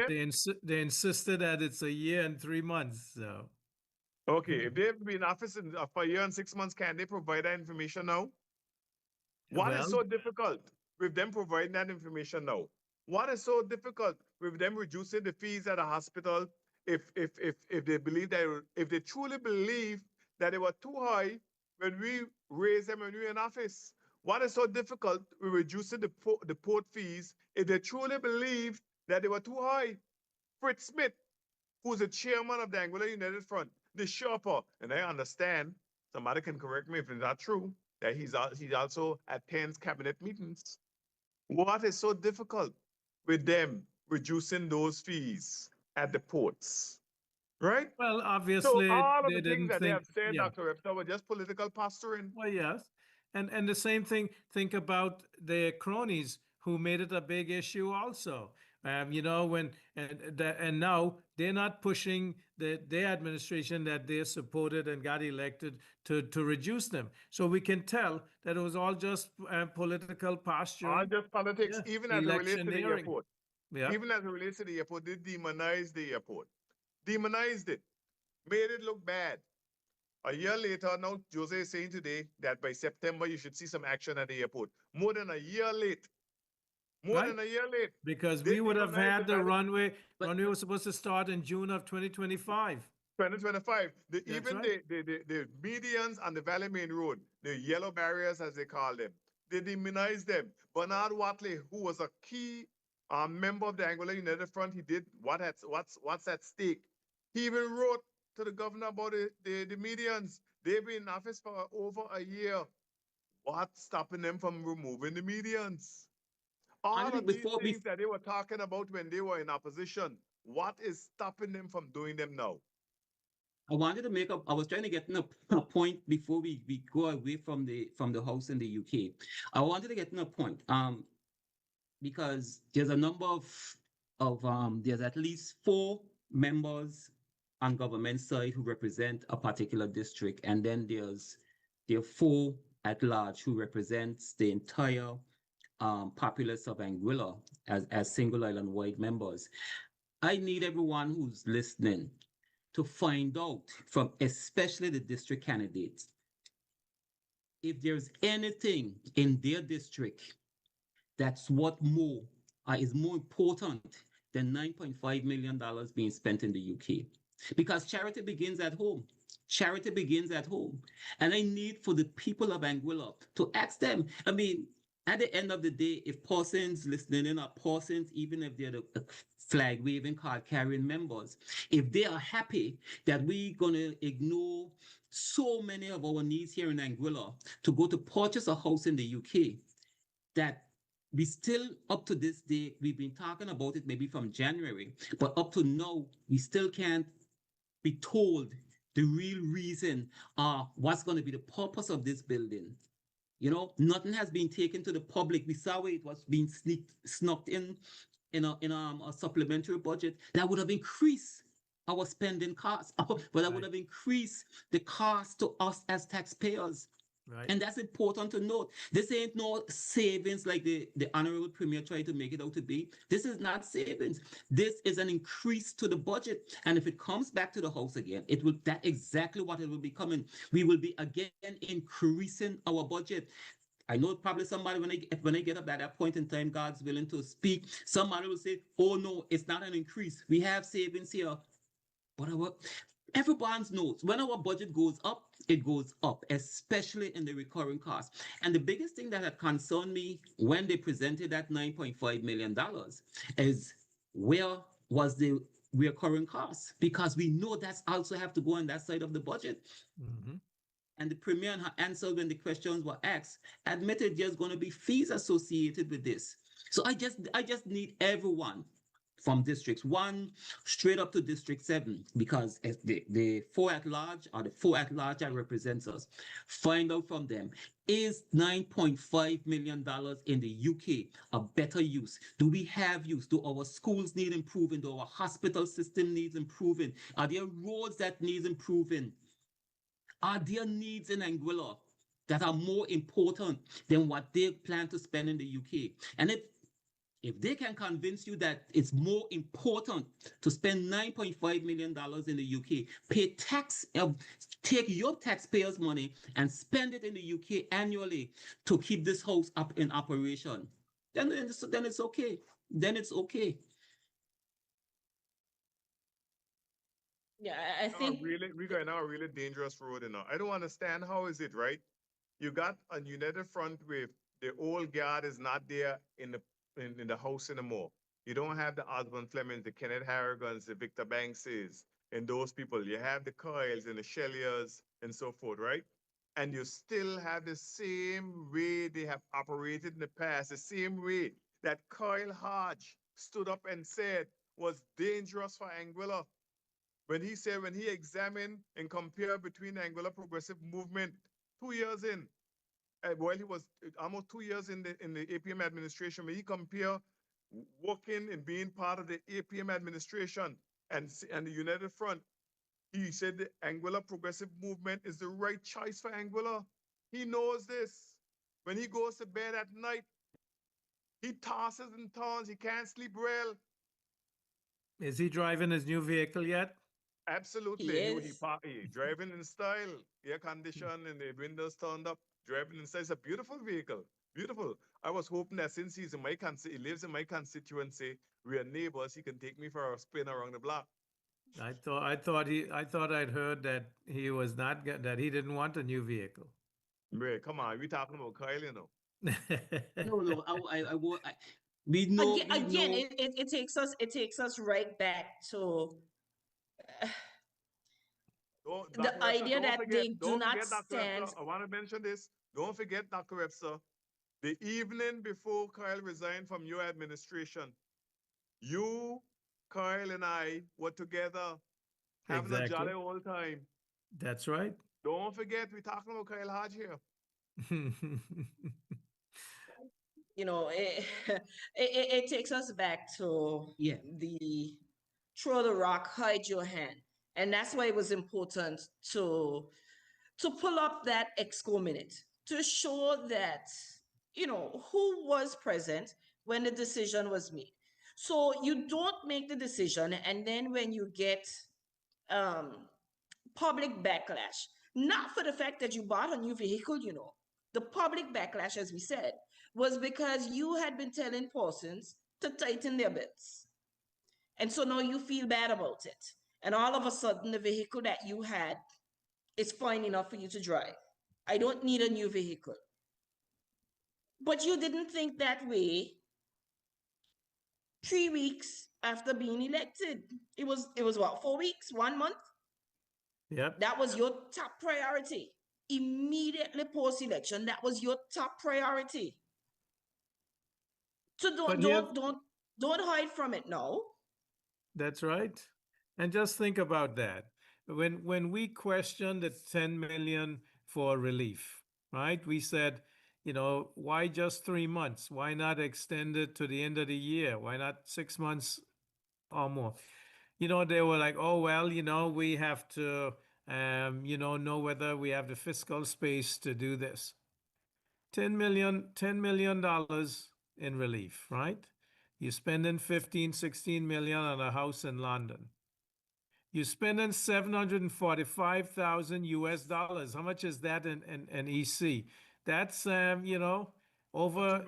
yet? they insisted that it's a year and 3 months. So Okay, if they've been in office for a year and 6 months, can they provide that information now? What is well, so difficult with them providing that information now? What is so difficult with them reducing the fees at a hospital if they believe that if they truly believe that they were too high when we raised them when we were in office? What is so difficult with reducing the port fees if they truly believe that they were too high? Fritz Smith, who's the chairman of the Angola United Front, the shopper, and I understand, somebody can correct me if it's not true, that he also attends cabinet meetings. What is so difficult with them reducing those fees at the ports, right? well, So obviously all of they the things didn't that they think. have said, Yeah. Dr. Webster, were just political posturing. Well, yes, and the same thing. Think about their cronies who made it a big issue also. You know, and now they're not pushing their administration that they supported and got elected to reduce them. So we can tell that it was all just political All posturing, just politics, yeah, even as it relates to the electioneering. airport. Yeah, Even as it relates to the airport, they demonized the airport. Demonized it. Made it look bad. A year later, now Jose is saying today that by September you should see some action at the airport. More than a year late. More right. than a year late. Because They we would have demonized had it the by runway. But- Runway was supposed to start in June of 2025. 2025. That's Even right. the medians on the Valley Main Road, the yellow barriers as they call them, they demonized them. Bernard Watley, who was a key member of the Angola United Front, he did what's at stake. He even wrote to the governor about the medians. They've been in office for over a year. What's stopping them from removing the medians? All Honestly, of these before things that they were talking about when they were in opposition, what is stopping them from doing them now? I wanted to make up. I was trying to get in a point before we go away from the house in the UK. I wanted to get in a point. Because there's a number of there's at least 4 members on government side who represent a particular district, and then there are 4 at large who represents the entire populace of Anguilla as single island wide members. I need everyone who's listening to find out from especially the district candidates if there's anything in their district that's what is more important than $9.5 million being spent in the UK. Because charity begins at home. Charity begins at home. And I need for the people of Anguilla to ask them. I mean, at the end of the day, if persons listening in are persons, even if they're the flag waving, card carrying members, if they are happy that we're going to ignore so many of our needs here in Anguilla to go to purchase a house in the UK, that we still, up to this day, we've been talking about it maybe from January, but up to now, we still can't be told the real reason, what's going to be the purpose of this building. You know, nothing has been taken to the public. We saw where it was being snuck in a supplementary budget that would have increased our spending costs, but that would have increased the cost to us as taxpayers. Right. And that's important to note. This ain't no savings like the Honorable Premier tried to make it out to be. This is not savings. This is an increase to the budget. And if it comes back to the House again, that's exactly what it will be coming. We will be again increasing our budget. I know probably somebody, when I get up at that point in time, God's willing to speak, somebody will say, oh no, it's not an increase. We have savings here. But everyone knows when our budget goes up, it goes up, especially in the recurring costs. And the biggest thing that had concerned me when they presented that $9.5 million is where was the recurring costs? Because we know that's also have to go on that side of the budget. Mm-hmm. And the Premier answered when the questions were asked, admitted there's going to be fees associated with this. So I just need everyone from districts 1 straight up to District 7, because if the 4 at large, or the 4 at large that represents us, find out from them, is $9.5 million in the UK a better use? Do we have use? Do our schools need improving? Do our hospital system needs improving? Are there roads that needs improving? Are there needs in Anguilla that are more important than what they plan to spend in the UK? And if they can convince you that it's more important to spend $9.5 million in the UK, pay tax, take your taxpayers' money and spend it in the UK annually to keep this house up in operation, then it's okay. Then it's okay. Yeah, I think We're going down a really dangerous road, you know. I don't understand how is it, right? You got a united front with the old guard is not there in the house anymore. You don't have the Osborne Flemings, the Kenneth Harrigans, the Victor Bankses, and those people. You have the Coyles and the Shelliers and so forth, right? And you still have the same way they have operated in the past, the same way that Kyle Hodge stood up and said was dangerous for Anguilla. When he said, when he examined and compared between the Anguilla Progressive Movement 2 years in, while he was almost 2 years in the APM administration, when he compared working and being part of the APM administration and the United Front, he said the Anguilla Progressive Movement is the right choice for Anguilla. He knows this. When he goes to bed at night, he tosses and turns. He can't sleep well. Is he driving his new vehicle yet? Absolutely. He He is. driving in style, air conditioned and the windows turned up, driving in style. It's a beautiful vehicle. Beautiful. I was hoping that since he lives in my constituency, we are neighbors, he can take me for a spin around the block. I thought I'd heard that he was not that he didn't want a new vehicle. Ray, come on, we talking about Kyle, you know. No, we know, again, it takes us right back to the Dr. Webster, idea don't that forget, they do don't not forget, Dr. stand. Webster, I want to mention this. Don't forget, Dr. Webster, the evening before Kyle resigned from your administration, you, Kyle, and I were together having a jolly old time. That's right. Don't forget, we're talking about Kyle Hodge here. You know, it takes us back to the throw the rock, hide your hand. And that's why it was important to pull up that EXCO minute to show that, you know, who was present when the decision was made. So you don't make the decision, and then when you get public backlash, not for the fact that you bought a new vehicle, you know, the public backlash, as we said, was because you had been telling persons to tighten their belts. And so now you feel bad about it. And all of a sudden, the vehicle that you had is fine enough for you to drive. I don't need a new vehicle. But you didn't think that way 3 weeks after being elected. It was what, 4 weeks, 1 month? Yep. That was your top priority. Immediately post-election, that was your top priority. So don't hide from it now. That's right. And just think about that. When we questioned the 10 million for relief, right? We said, you know, why just 3 months? Why not extend it to the end of the year? Why not 6 months or more? You know, they were like, oh, well, you know, we have to, you know whether we have the fiscal space to do this. $10 million in relief, right? You're spending 15, 16 million on a house in London. You're spending 745,000 US dollars. How much is that in EC? That's, you know, over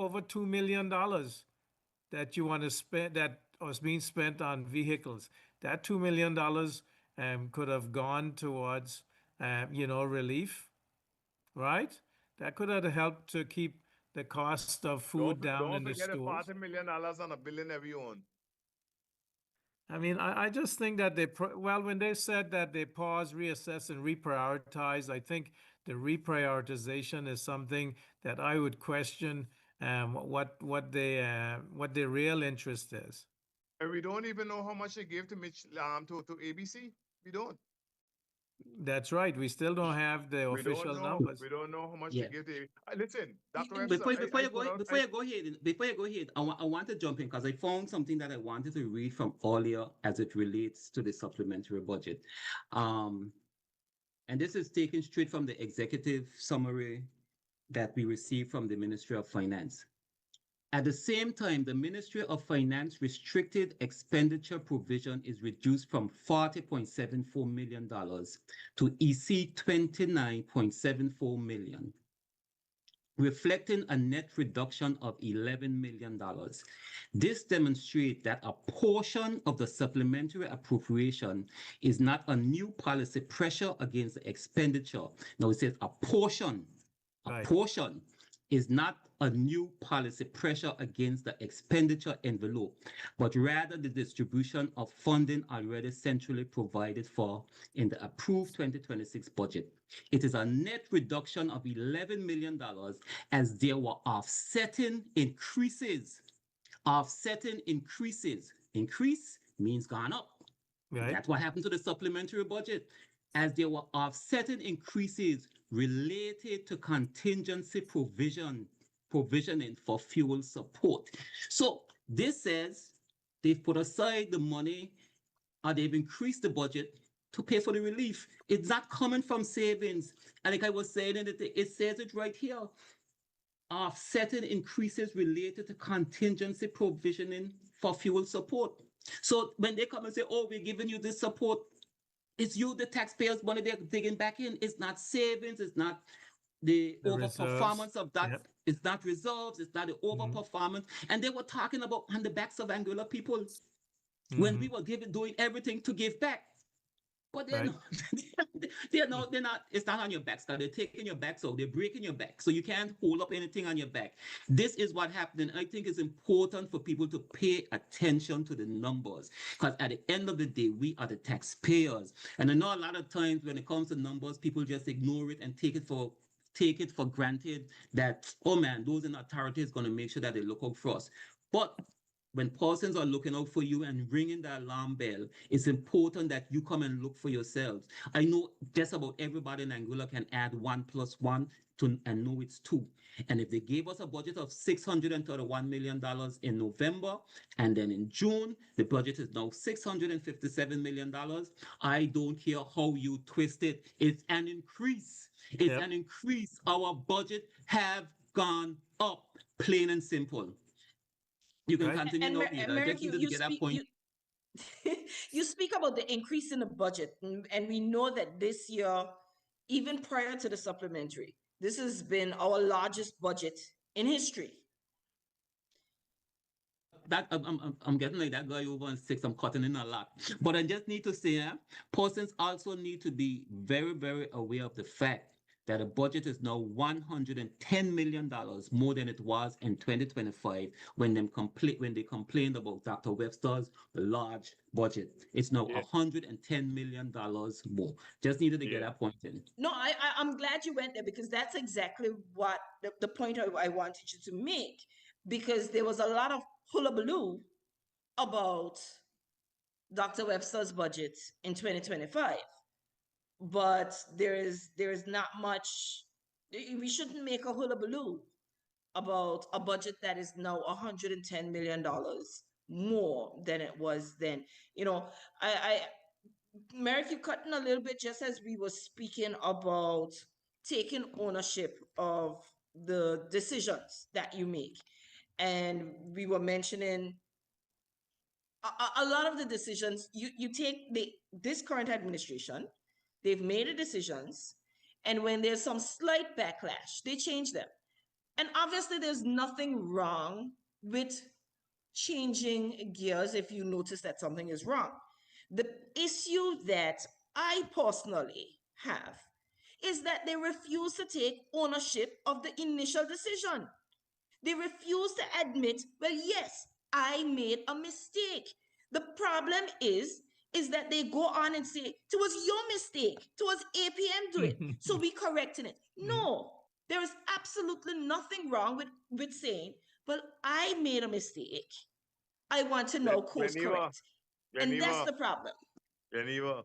$2 million that you want to spend, that was being spent on vehicles. That $2 million could have gone towards, you know, relief, right? That could have helped to keep the cost of food down in the stores. Don't forget the $40 million on a building that we own. I mean, I just think that when they said that they pause, reassess, and reprioritize, I think the reprioritization is something that I would question what their real interest is. And we don't even know how much they gave to to ABC. We don't. That's right. We still don't have the We don't official know. numbers. We don't know how much Yeah. they give to. Listen, Dr. Y- Webster, Before I you put go out. before you go ahead, I want to jump in because I found something that I wanted to read from earlier as it relates to the supplementary budget. Um, and this is taken straight from the executive summary that we received from the Ministry of Finance. At the same time, the Ministry of Finance restricted expenditure provision is reduced from $40.74 million to EC $29.74 million, reflecting a net reduction of $11 million. This demonstrates that a portion of the supplementary appropriation is not a new policy pressure against the expenditure. Now it says a portion Right. is not a new policy pressure against the expenditure envelope, but rather the distribution of funding already centrally provided for in the approved 2026 budget. It is a net reduction of $11 million as there were offsetting increases. Increase means gone up. Right. That's what happened to the supplementary budget, as there were offsetting increases related to contingency provisioning for fuel support. So this says they've put aside the money or they've increased the budget to pay for the relief. It's not coming from savings. And like I was saying, it says it right here. Offsetting increases related to contingency provisioning for fuel support. So when they come and say, oh, we're giving you this support, it's you, the taxpayers' money they're digging back in. It's not savings. It's not the overperformance reserves. of that. Yep. It's not reserves. It's not the overperformance. And they were talking about on the backs of Anguilla people when we were doing everything to give back. But they're Right. not, they're not, it's not on your back, Scott. They're taking your back, so they're breaking your back. So you can't hold up anything on your back. This is what happened. And I think it's important for people to pay attention to the numbers. Because at the end of the day, we are the taxpayers. And I know a lot of times when it comes to numbers, people just ignore it and take it for granted that, oh man, those in authority is going to make sure that they look out for us. But when persons are looking out for you and ringing the alarm bell, it's important that you come and look for yourselves. I know just about everybody in Anguilla can add 1 + 1 and know it's 2. And if they gave us a budget of $631 million in November, and then in June, the budget is now $657 million, I don't care how you twist it. It's an increase. It's an increase. Our budget have gone up, plain and simple. You can Right. continue now, Ada. I Merrick, just needed to get that point. you speak about the increase in the budget, and we know that this year, even prior to the supplementary, this has been our largest budget in history. That I'm getting like that guy over on 6. I'm cutting in a lot, but I just need to say, persons also need to be very, very aware of the fact that the budget is now $110 million more than it was in 2025 when they complained about Dr. Webster's large budget. It's now $110 million more. Just needed to get that point in. No, I'm glad you went there, because that's exactly what the point I wanted you to make, because there was a lot of hullabaloo about Dr. Webster's budget in 2025. But there is not much. We shouldn't make a hullabaloo about a budget that is now $110 million more than it was then. You know, Merrick, you cutting a little bit just as we were speaking about taking ownership of the decisions that you make. And we were mentioning a lot of the decisions you take this current administration. They've made the decisions, and when there's some slight backlash, they change them. And obviously, there's nothing wrong with changing gears if you notice that something is wrong. The issue that I personally have is that they refuse to take ownership of the initial decision. They refuse to admit, well, yes, I made a mistake. The problem is that they go on and say, it was your mistake. It was APM do it. So we correcting it. No, there is absolutely nothing wrong with saying, well, I made a mistake. I want to know course Geneva, correct. And that's the problem. Geneva,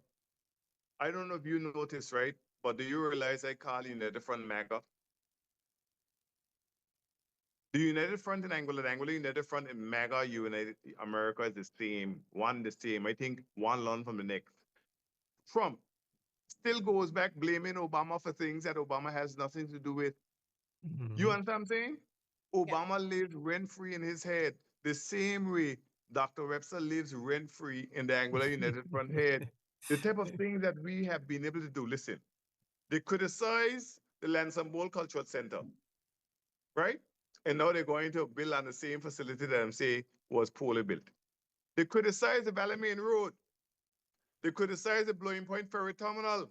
I don't know if you noticed, right? But do you realize I call United Front MAGA? The United Front in Angola, the Angola United Front in MAGA, United America is the same, one the same. I think one learned from the next. Trump still goes back blaming Obama for things that Obama has nothing to do with. You understand what I'm saying? Obama lives rent-free in his head the same way Dr. Webster lives rent-free in the Angola United Front head. The type of things that we have been able to do. Listen, they criticize the Lansambole Cultural Center, right? And now they're going to build on the same facility that I'm saying was poorly built. They criticize the Valley Main Road. They criticize the Blowing Point Ferry Terminal.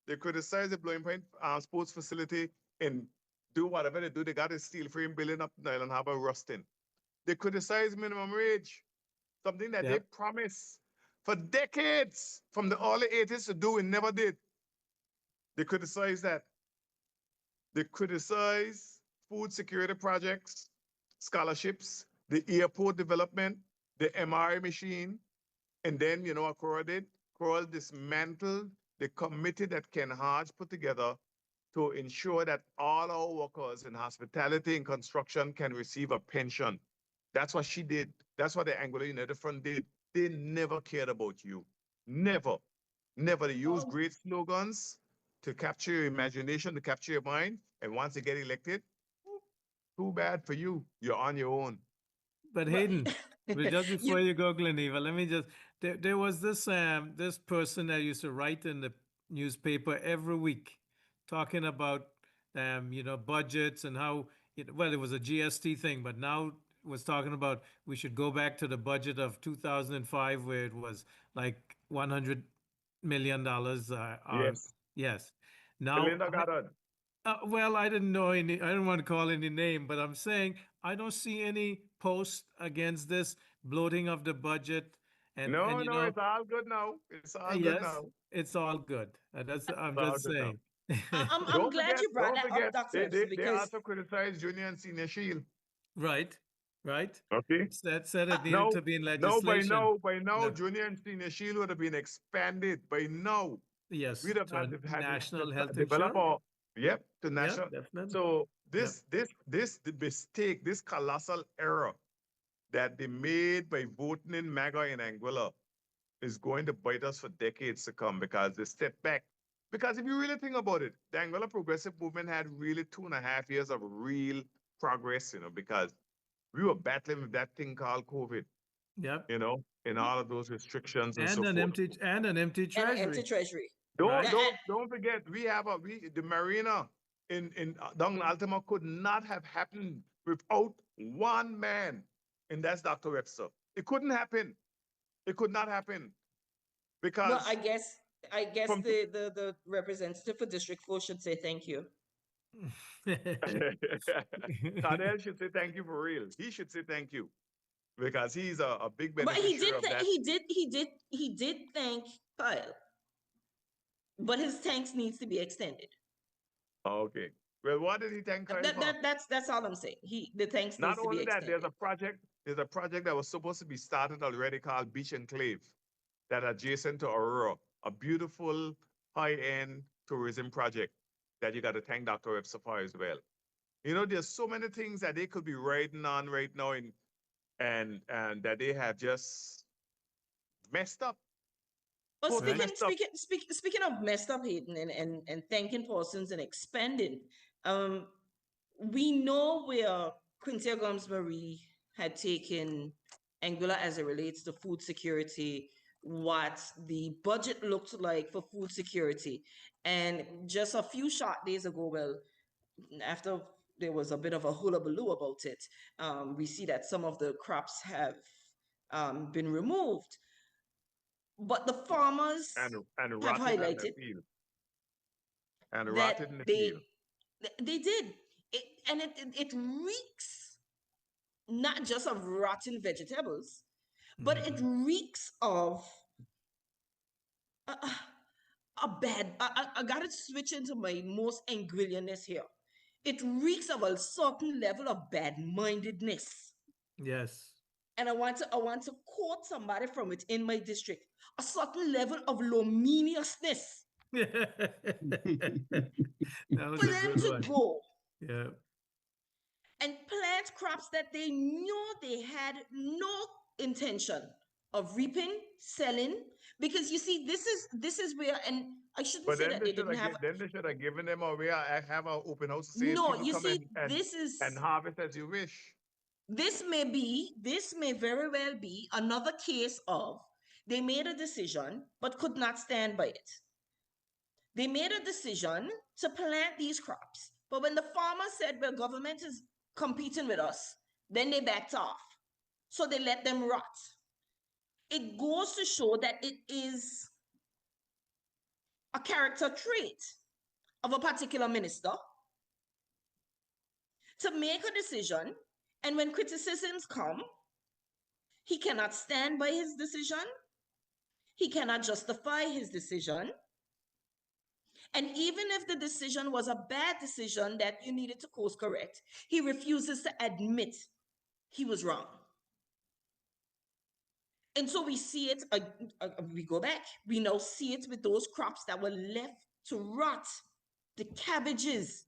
They criticize the Blowing Point sports facility and do whatever they do. They got a steel frame building up in Island Harbor rusting. They criticize minimum wage, something that they promised for decades from the early 80s to do and never did. They criticize that. They criticize food security projects, scholarships, the airport development, the MRI machine, and then, you know what Coral did? Coral dismantled the committee that Ken Hodge put together to ensure that all our workers in hospitality and construction can receive a pension. That's what she did. That's what the Angola United Front did. They never cared about you. Never. Never. They use great slogans to capture your imagination, to capture your mind. And once they get elected, too bad for you. You're on your own. But Well, Hayden, well, just before you go, Gleneva, let me just, there was this this person that used to write in the newspaper every week talking about you know, budgets and how well, it was a GST thing, but now was talking about we should go back to the budget of 2005 where it was like $100 million. Yes. Yes. Now, Belinda Goddard. well, I didn't know any, I don't want to call any name, but I'm saying I don't see any posts against this bloating of the budget. And No, you no, know, it's all good now. It's all good yes, now. it's all good. That's, I'm It's all just good now. saying. I'm glad you brought Don't that up, forget, Dr. Webster, they because also criticize Junior and Senior Shield. Right, right. Okay. That said it needed No, to be in no, legislation. by now, No. Junior and Senior Shield would have been expanded by now. Yes, We'd have to a had national health develop insurance. yep, to Yeah, national. definitely. So this the mistake, this colossal error that they made by voting in MAGA in Angola is going to bite us for decades to come because they stepped back. Because if you really think about it, the Angola Progressive Movement had really 2.5 years of real progress, you know, because we were battling with that thing called COVID, Yep. you know, and all of those restrictions and so And forth. an empty and treasury. an empty treasury. Right. Don't forget, the marina in down in Altima could not have happened without one man, and that's Dr. Webster. It couldn't happen. It could not happen because Well, I guess from the representative for District 4 should say thank you. Tadel should say thank you for real. He should say thank you because he's a big But beneficiary of that. he did thank Kyle. But his thanks needs to be extended. Okay. Well, what did he thank Kyle for? That's all I'm saying. The thanks Not needs to be only that, extended. there's a project that was supposed to be started already called Beach Enclave that adjacent to Aurora, a beautiful high-end tourism project that you got to thank Dr. Webster for as well. You know, there's so many things that they could be riding on right now and that they have just messed up. But Totally speaking messed up. speaking of messed up, Hayden, and thanking persons and expanding, we know where Quincy Gomes Marie had taken Angola as it relates to food security, what the budget looked like for food security. And just a few short days ago, well, after there was a bit of a hullabaloo about it, we see that some of the crops have been removed. But the farmers And have rotted in the highlighted field. And that rotted in the field. they did it, and it reeks not just of rotten vegetables, but it reeks of a bad. I gotta switch into my most Angolianness here. It reeks of a certain level of bad-mindedness. Yes. and I want to quote somebody from within my district, a certain level of lominiousness That was for a them good to one. go Yeah. and plant crops that they knew they had no intention of reaping, selling, because you see, this is where, and I shouldn't But say then that they they should didn't have have. then they should have given them a way. I have an open house to say No, people you come see, and harvest as you wish. this may very well be another case of they made a decision but could not stand by it. They made a decision to plant these crops, but when the farmer said, well, government is competing with us, then they backed off. So they let them rot. It goes to show that it is a character trait of a particular minister to make a decision, and when criticisms come, he cannot stand by his decision. He cannot justify his decision. And even if the decision was a bad decision that you needed to course correct, he refuses to admit he was wrong. And so we see it, we go back, we now see it with those crops that were left to rot, the cabbages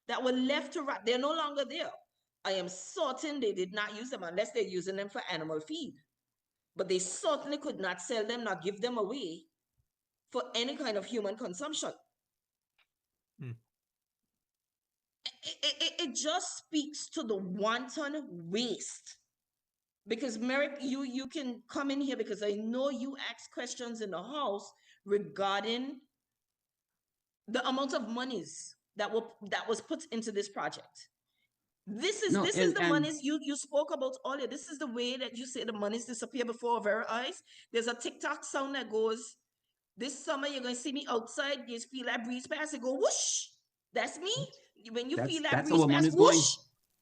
that were left to rot, they're no longer there. I am certain they did not use them unless they're using them for animal feed. But they certainly could not sell them, not give them away for any kind of human consumption. It just speaks to the wanton waste. Because Merrick, you can come in here because I know you asked questions in the house regarding the amount of monies that was put into this project. This is the monies you spoke about earlier. This is the way that you say the monies disappear before our very eyes. There's a TikTok sound that goes, this summer you're going to see me outside, you feel that breeze pass, it go whoosh. That's me. When you feel that breeze pass, whoosh.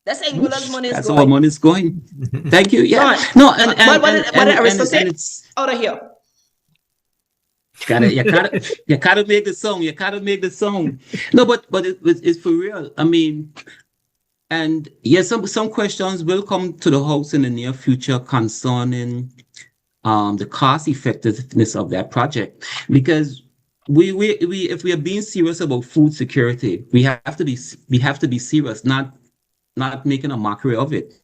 That's Angola's money is That's going. our money is going. Thank you. Yeah. Gone. No, what did Aristo say? It's Out of here. You gotta make the song. You gotta make the song. No, but it's for real. I mean, and yes, some questions will come to the house in the near future concerning the cost effectiveness of that project, because we if we are being serious about food security, we have to be serious, not making a mockery of it.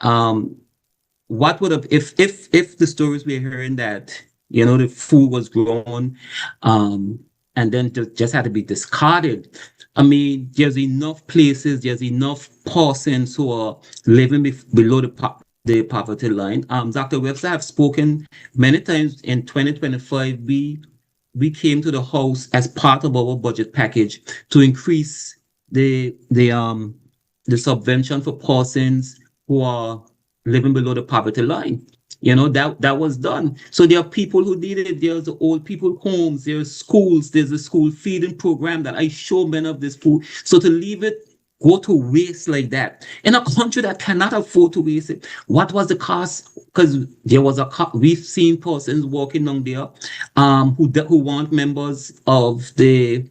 What would have if the stories we're hearing that the food was grown and then just had to be discarded? I mean, there's enough places, there's enough persons who are living below the poverty line. Dr. Webster have spoken many times. In 2025, we came to the house as part of our budget package to increase the subvention for persons who are living below the poverty line. That was done. So there are people who need it. There's the old people homes, there's schools, there's a school feeding program that I show many of this food. So to leave it go to waste like that in a country that cannot afford to waste it, what was the cost? Because there was we've seen persons walking down there who weren't members of the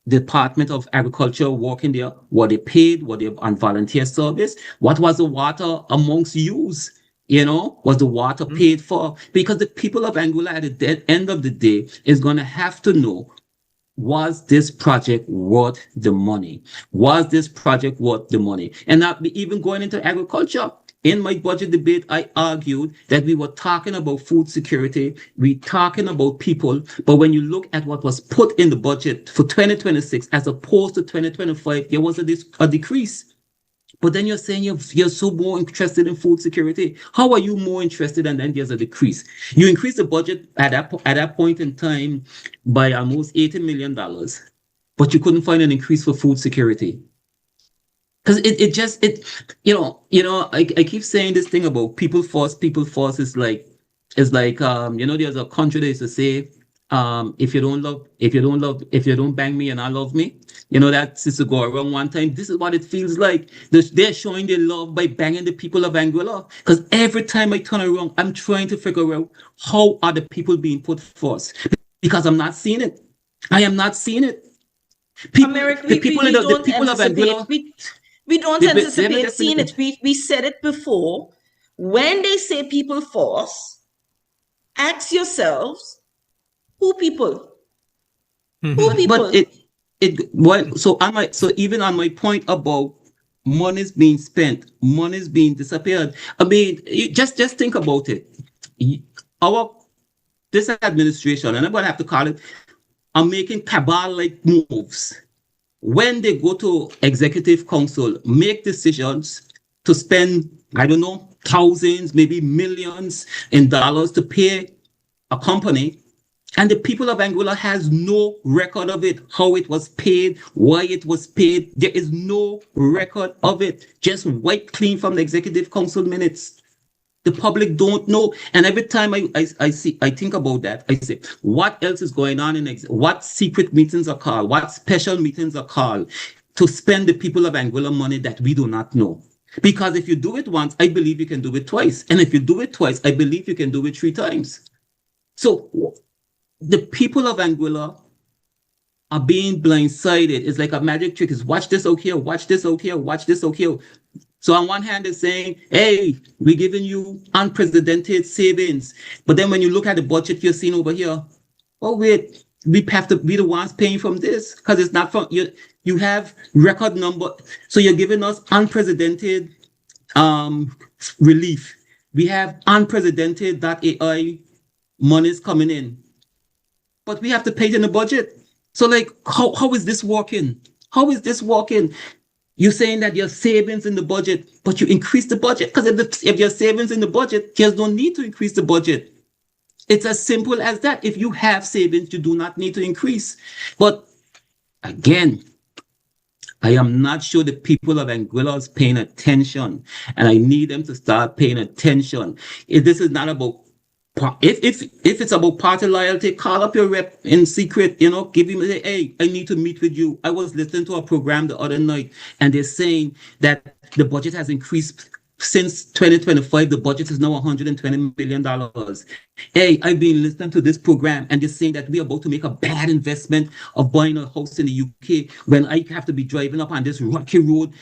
Department of Agriculture working there. Were they paid? Were they on volunteer service? What was the water amongst use? Was the water paid for? Because the people of Angola at the end of the day is going to have to know, was this project worth the money? Was this project worth the money? And not even going into agriculture. In my budget debate, I argued that we were talking about food security, we're talking about people, but when you look at what was put in the budget for 2026 as opposed to 2025, there was a decrease. But then you're saying you're so more interested in food security. How are you more interested and then there's a decrease? You increase the budget at that point in time by almost $80 million, but you couldn't find an increase for food security. Because I keep saying this thing about people first. People first is like, there's a country that used to say, if you don't bang me, you're not love me. That used to go around one time. This is what it feels like. They're showing their love by banging the people of Angola. Because every time I turn around, I'm trying to figure out how are the people being put first. Because I'm not seeing it. I am not seeing it. The people of Angola. We don't anticipate seeing it. We said it before. when they say people force, ask yourselves, who people? Who people? But so even on my point about money's being spent, money's being disappeared. I mean, just think about it. Y- Our this administration, and I'm gonna have to call it, are making cabal-like moves when they go to executive council, make decisions to spend, I don't know, thousands, maybe millions in dollars to pay a company, and the people of Angola has no record of it, how it was paid, why it was paid. There is no record of it, just wiped clean from the executive council minutes. The public don't know. And every time I think about that, I say, what else is going on what secret meetings are called, what special meetings are called to spend the people of Angola money that we do not know. Because if you do it once, I believe you can do it twice. And if you do it twice, I believe you can do it 3 times. So the people of Angola are being blindsided. It's like a magic trick. Is watch this out here, watch this out here, watch this out here. So on one hand, it's saying, hey, we're giving you unprecedented savings. But then when you look at the budget you're seeing over here, oh, wait, we have to be the ones paying from this because it's not from you. You have record number. So you're giving us unprecedented relief. We have unprecedented .ai monies coming in, but we have to pay it in the budget. So like, how is this working? How is this working? You're saying that your savings in the budget, but you increase the budget because if your savings in the budget, there's no need to increase the budget. It's as simple as that. If you have savings, you do not need to increase. But again, I am not sure the people of Angola is paying attention, and I need them to start paying attention. If this is not about if it's about party loyalty, call up your rep in secret, give him say, hey, I need to meet with you. I was listening to a program the other night, and they're saying that the budget has increased since 2025. The budget is now $120 million. Hey, I've been listening to this program, and they're saying that we're about to make a bad investment of buying a house in the UK when I have to be driving up on this rocky road,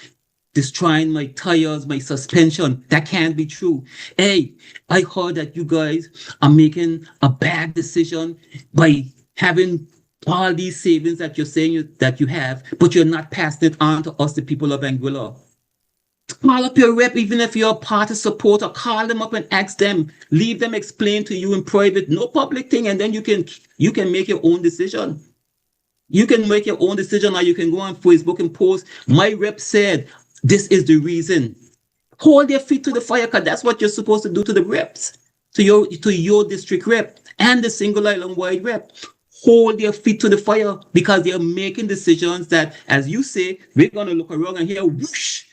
destroying my tires, my suspension. That can't be true. Hey, I heard that you guys are making a bad decision by having all these savings that you're saying that you have, but you're not passing it on to us, the people of Angola. Call up your rep, even if you're a party supporter, call them up and ask them, leave them explain to you in private, no public thing, and then you can make your own decision. You can make your own decision, or you can go on Facebook and post, my rep said, this is the reason. Hold your feet to the fire, because that's what you're supposed to do to the reps, to your district rep and the single island wide rep. Hold their feet to the fire because they're making decisions that, as you say, we're going to look around and hear whoosh.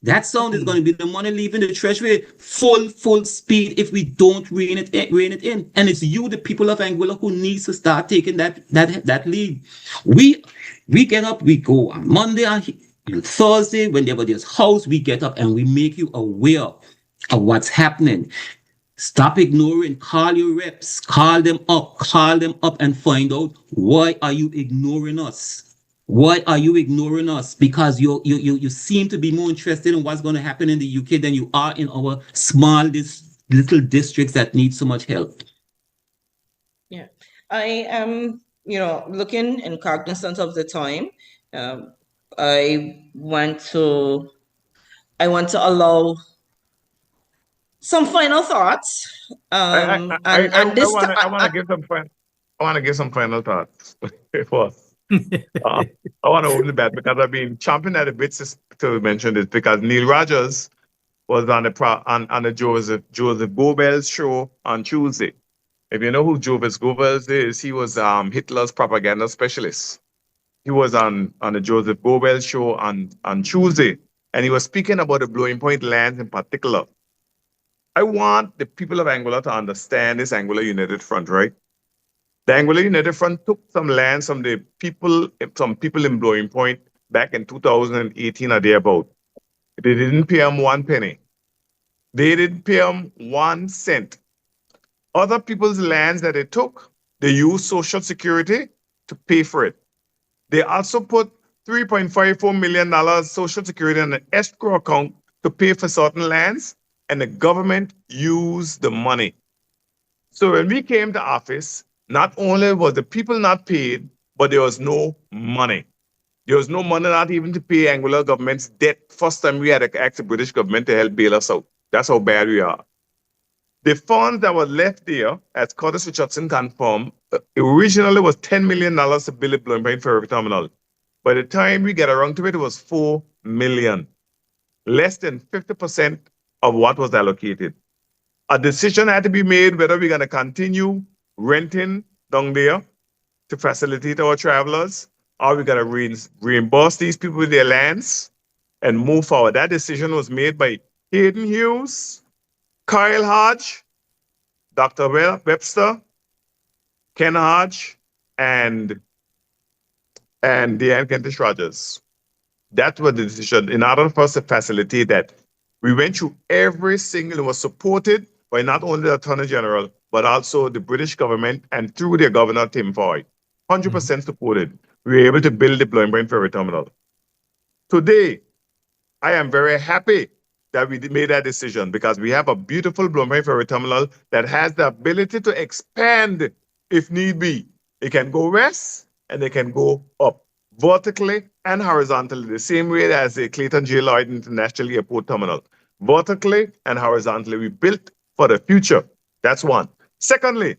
That sound is going to be the money leaving the treasury full speed if we don't rein it in. And it's you, the people of Angola, who needs to start taking that lead. We get up, we go on Monday and Thursday, whenever there's house, we get up and we make you aware of what's happening. Stop ignoring, call your reps, call them up and find out, why are you ignoring us? Why are you ignoring us? Because you seem to be more interested in what's going to happen in the UK than you are in our small, little districts that need so much help. Yeah, I am, looking and cognizant of the time. I want to allow some final thoughts. I want to give some final thoughts. I want to open that because I've been chomping at the bits to mention this, because Neil Rogers was on the Joseph Goebbels show on Tuesday. If you know who Joseph Goebbels is, he was Hitler's propaganda specialist. He was on the Joseph Goebbels show on Tuesday, and he was speaking about the Blowing Point lands in particular. I want the people of Angola to understand this Angola United Front, right? The Angola United Front took some lands from some people in Blowing Point back in 2018 or thereabout. They didn't pay them 1 penny. They didn't pay them 1 cent. Other people's lands that they took, they used Social Security to pay for it. They also put $3.54 million Social Security in an escrow account to pay for certain lands, and the government used the money. So when we came to office, not only was the people not paid, but there was no money. There was no money not even to pay Anguilla government's debt. First time we had to ask the British government to help bail us out. That's how bad we are. The funds that were left there, as Curtis Richardson confirmed, originally was $10 million to build the Blowing Point Ferry Terminal. By the time we get around to it, it was $4 million. Less than 50% of what was allocated. A decision had to be made whether we're going to continue renting down there to facilitate our travelers, or we're going to reimburse these people with their lands and move forward. That decision was made by Hayden Hughes, Kyle Hodge, Dr. Webster, Ken Hodge, and Deanne Kentish Rogers. That was the decision. In order for us to facilitate that, we went through every single, it was supported by not only the Attorney General, but also the British government and through their governor, Tim Foy. 100% supported. We were able to build the Blowing Point Ferry Terminal. Today, I am very happy that we made that decision because we have a beautiful Blowing Point Ferry Terminal that has the ability to expand if need be. It can go west and it can go up vertically and horizontally, the same way as the Clayton J. Lloyd International Airport Terminal. Vertically and horizontally, we built for the future. That's one. Secondly,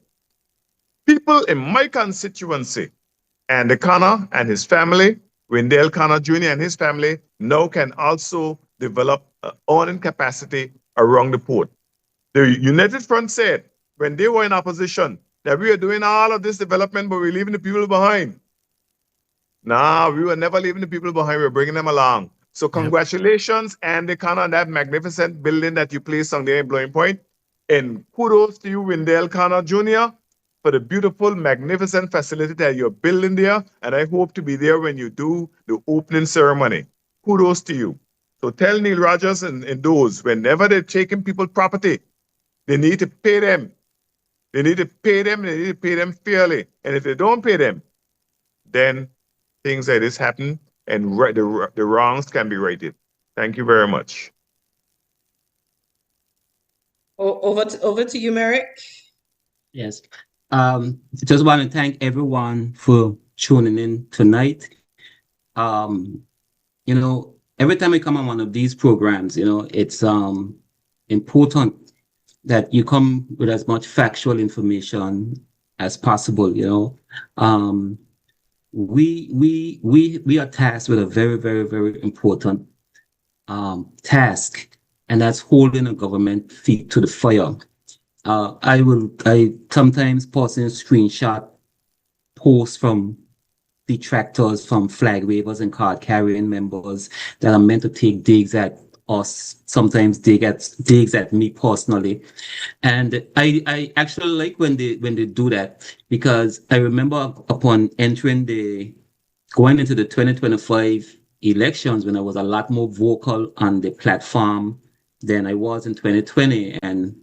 people in my constituency, Andy Connor and his family, Wendell Connor Jr. and his family, now can also develop earning capacity around the port. The United Front said, when they were in opposition, that we are doing all of this development, but we're leaving the people behind. Nah, we were never leaving the people behind. We're bringing them along. So congratulations, Andy Connor, on that magnificent building that you placed on there in Blowing Point. And kudos to you, Wendell Connor Jr., for the beautiful, magnificent facility that you're building there. And I hope to be there when you do the opening ceremony. Kudos to you. So tell Neil Rogers and those, whenever they're taking people's property, they need to pay them. They need to pay them, they need to pay them fairly. And if they don't pay them, then things like this happen and the wrongs can be righted. Thank you very much. Over to you, Merrick. Yes. Just want to thank everyone for tuning in tonight. You know, every time we come on one of these programs, you know, it's important that you come with as much factual information as possible, you know. We are tasked with a very, very, very important task, and that's holding the government feet to the fire. I sometimes post in screenshot posts from detractors, from flag wavers and card carrying members that are meant to take digs at us, sometimes digs at me personally. And I actually like when they do that, because I remember upon going into the 2025 elections, when I was a lot more vocal on the platform than I was in 2020, and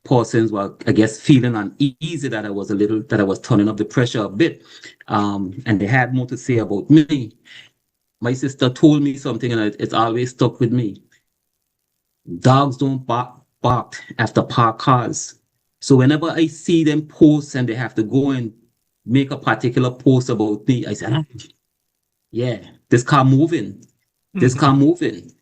persons were, I guess, feeling uneasy that I was turning up the pressure a bit, and they had more to say about me. My sister told me something, and it's always stuck with me. Dogs don't bark after parked cars. So whenever I see them post and they have to go and make a particular post about me, I say, yeah, this car moving. This car moving.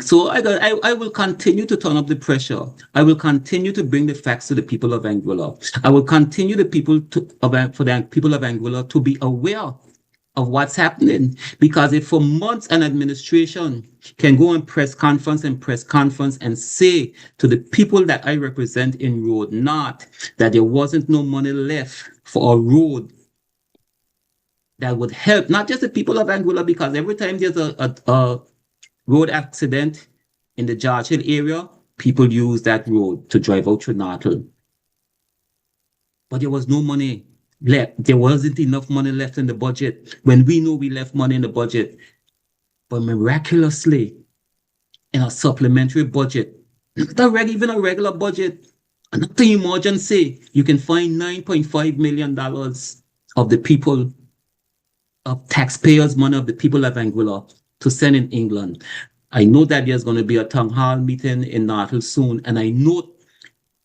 So I will continue to turn up the pressure. I will continue to bring the facts to the people of Anguilla. I will continue for the people of Anguilla to be aware of what's happening. Because if for months an administration can go on press conference and say to the people that I represent in Road North that there wasn't no money left for a road that would help not just the people of Anguilla, because every time there's a road accident in the George Hill area, people use that road to drive out through Natal. But there was no money left. There wasn't enough money left in the budget when we know we left money in the budget. But miraculously, in a supplementary budget, not even a regular budget, not an emergency, you can find $9.5 million of the people, of taxpayers' money of the people of Anguilla to send in England. I know that there's going to be a town hall meeting in Natal soon, and I know,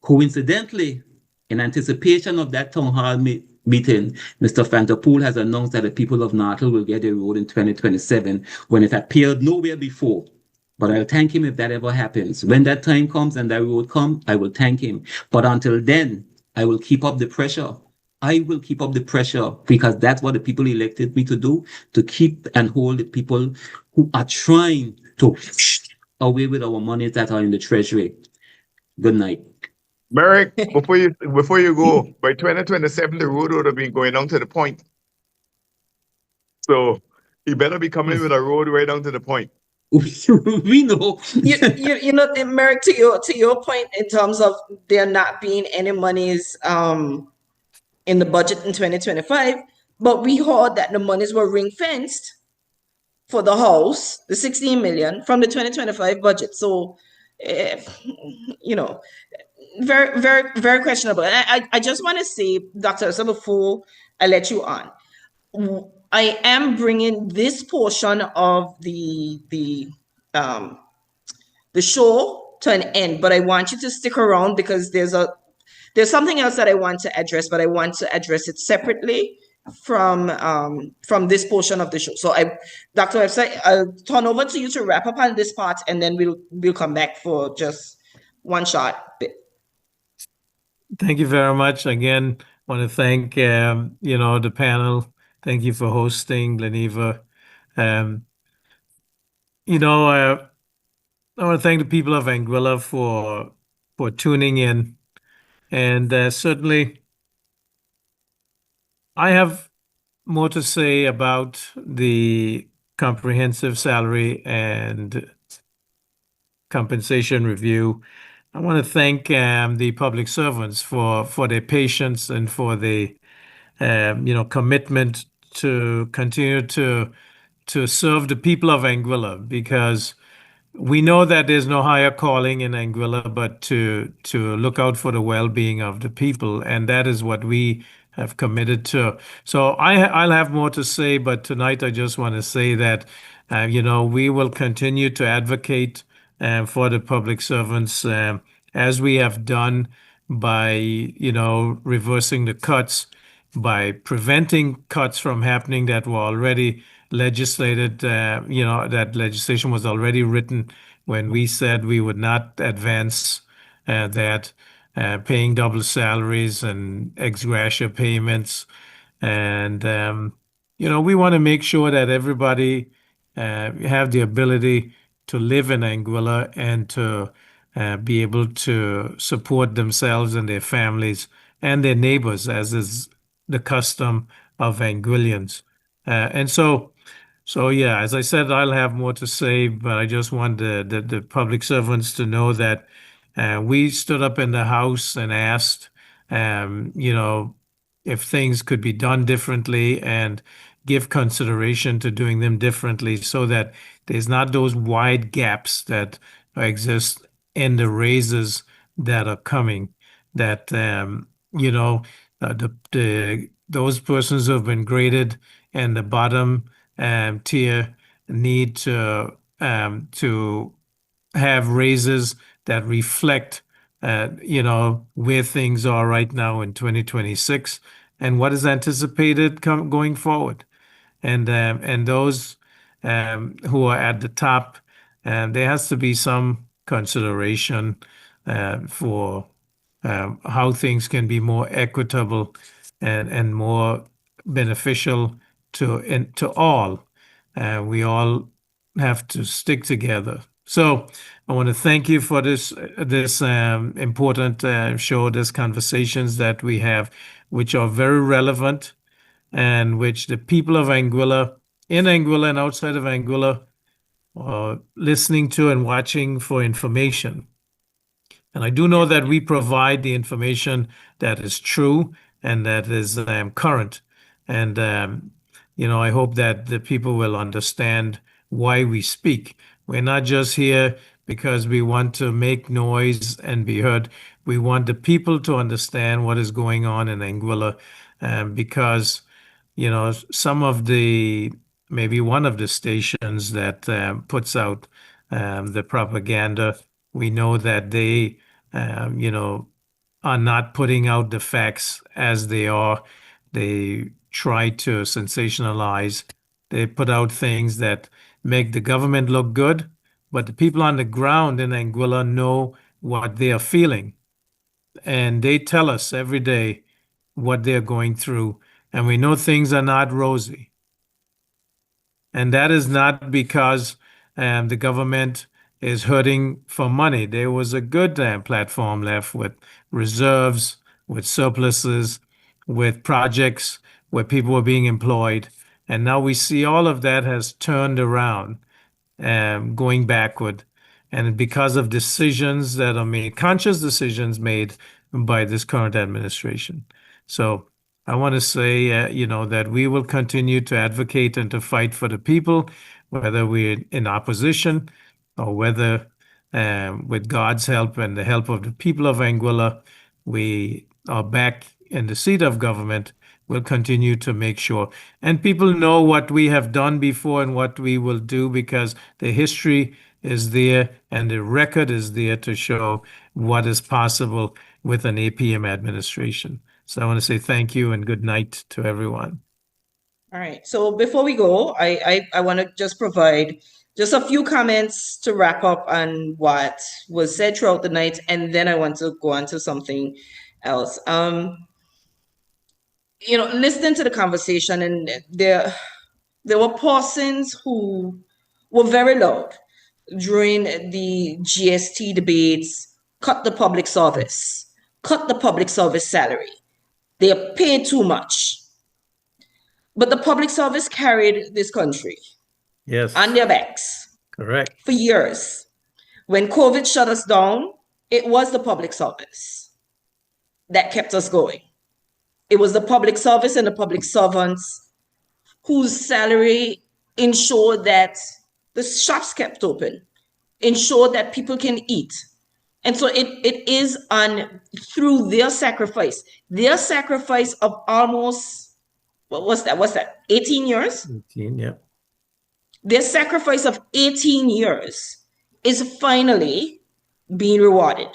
coincidentally, in anticipation of that town hall meeting, Mr. Fantapool has announced that the people of Natal will get a road in 2027 when it appeared nowhere before. But I'll thank him if that ever happens. When that time comes and that road comes, I will thank him. But until then, I will keep up the pressure. I will keep up the pressure because that's what the people elected me to do, to keep and hold the people who are trying to away with our monies that are in the treasury. Good night. Merrick, before you go, by 2027, the road would have been going down to the point. So he better be coming with a road right down to the point. We know. You know, Merrick, to your point in terms of there not being any monies in the budget in 2025, but we heard that the monies were ring fenced for the house, the 16 million from the 2025 budget. So, you know, very, very, very questionable. And I just want to say, Dr. Essa, before I let you on, I am bringing this portion of the show to an end, but I want you to stick around because there's something else that I want to address, but I want to address it separately from this portion of the show. So Dr. Essa, I'll turn over to you to wrap up on this part, and then we'll come back for just one shot bit. Thank you very much. Again, want to thank the panel. Thank you for hosting, Gleneva. I want to thank the people of Anguilla for tuning in, and certainly I have more to say about the comprehensive salary and compensation review. I want to thank the public servants for their patience and for the commitment to continue to serve the people of Anguilla, because we know that there's no higher calling in Anguilla but to look out for the well-being of the people, and that is what we have committed to. So I'll have more to say, but tonight I just want to say that we will continue to advocate for the public servants as we have done by reversing the cuts, by preventing cuts from happening that were already legislated. That legislation was already written when we said we would not advance that, paying double salaries and ex gratia payments. And, we want to make sure that everybody have the ability to live in Anguilla and to be able to support themselves and their families and their neighbors, as is the custom of Anguillians. And so yeah, as I said, I'll have more to say, but I just want the public servants to know that we stood up in the House and asked, if things could be done differently and give consideration to doing them differently so that there's not those wide gaps that exist in the raises that are coming, that, those persons who have been graded in the bottom tier need to have raises that reflect, where things are right now in 2026 and what is anticipated going forward. And those who are at the top, there has to be some consideration for how things can be more equitable and more beneficial to all. We all have to stick together. So I want to thank you for this important show, these conversations that we have, which are very relevant and which the people of Anguilla, in Anguilla and outside of Anguilla, are listening to and watching for information. And I do know that we provide the information that is true and that is current. And, I hope that the people will understand why we speak. We're not just here because we want to make noise and be heard. We want the people to understand what is going on in Anguilla, because, some of maybe one of the stations that puts out the propaganda. We know that they, are not putting out the facts as they are. They try to sensationalize. They put out things that make the government look good, but the people on the ground in Anguilla know what they are feeling. And they tell us every day what they're going through. And we know things are not rosy. And that is not because the government is hurting for money. There was a good platform left with reserves, with surpluses, with projects where people were being employed. And now we see all of that has turned around, going backward. And because of decisions that are made, conscious decisions made by this current administration. So I want to say, that we will continue to advocate and to fight for the people, whether we're in opposition or whether, with God's help and the help of the people of Anguilla, we are back in the seat of government. We'll continue to make sure. And people know what we have done before and what we will do, because the history is there and the record is there to show what is possible with an APM administration. So I want to say thank you and good night to everyone. All right. So before we go, I want to just provide just a few comments to wrap up on what was said throughout the night, and then I want to go on to something else. Listening to the conversation, and there were persons who were very loud during the GST debates. Cut the public service salary. They are paid too much. But the public service carried this country on their backs. Correct. For years. When COVID shut us down, it was the public service that kept us going. It was the public service and the public servants whose salary ensured that the shops kept open, ensured that people can eat. And so it is through their sacrifice of almost, what's that? 18 years? 18, yeah. Their sacrifice of 18 years is finally being rewarded.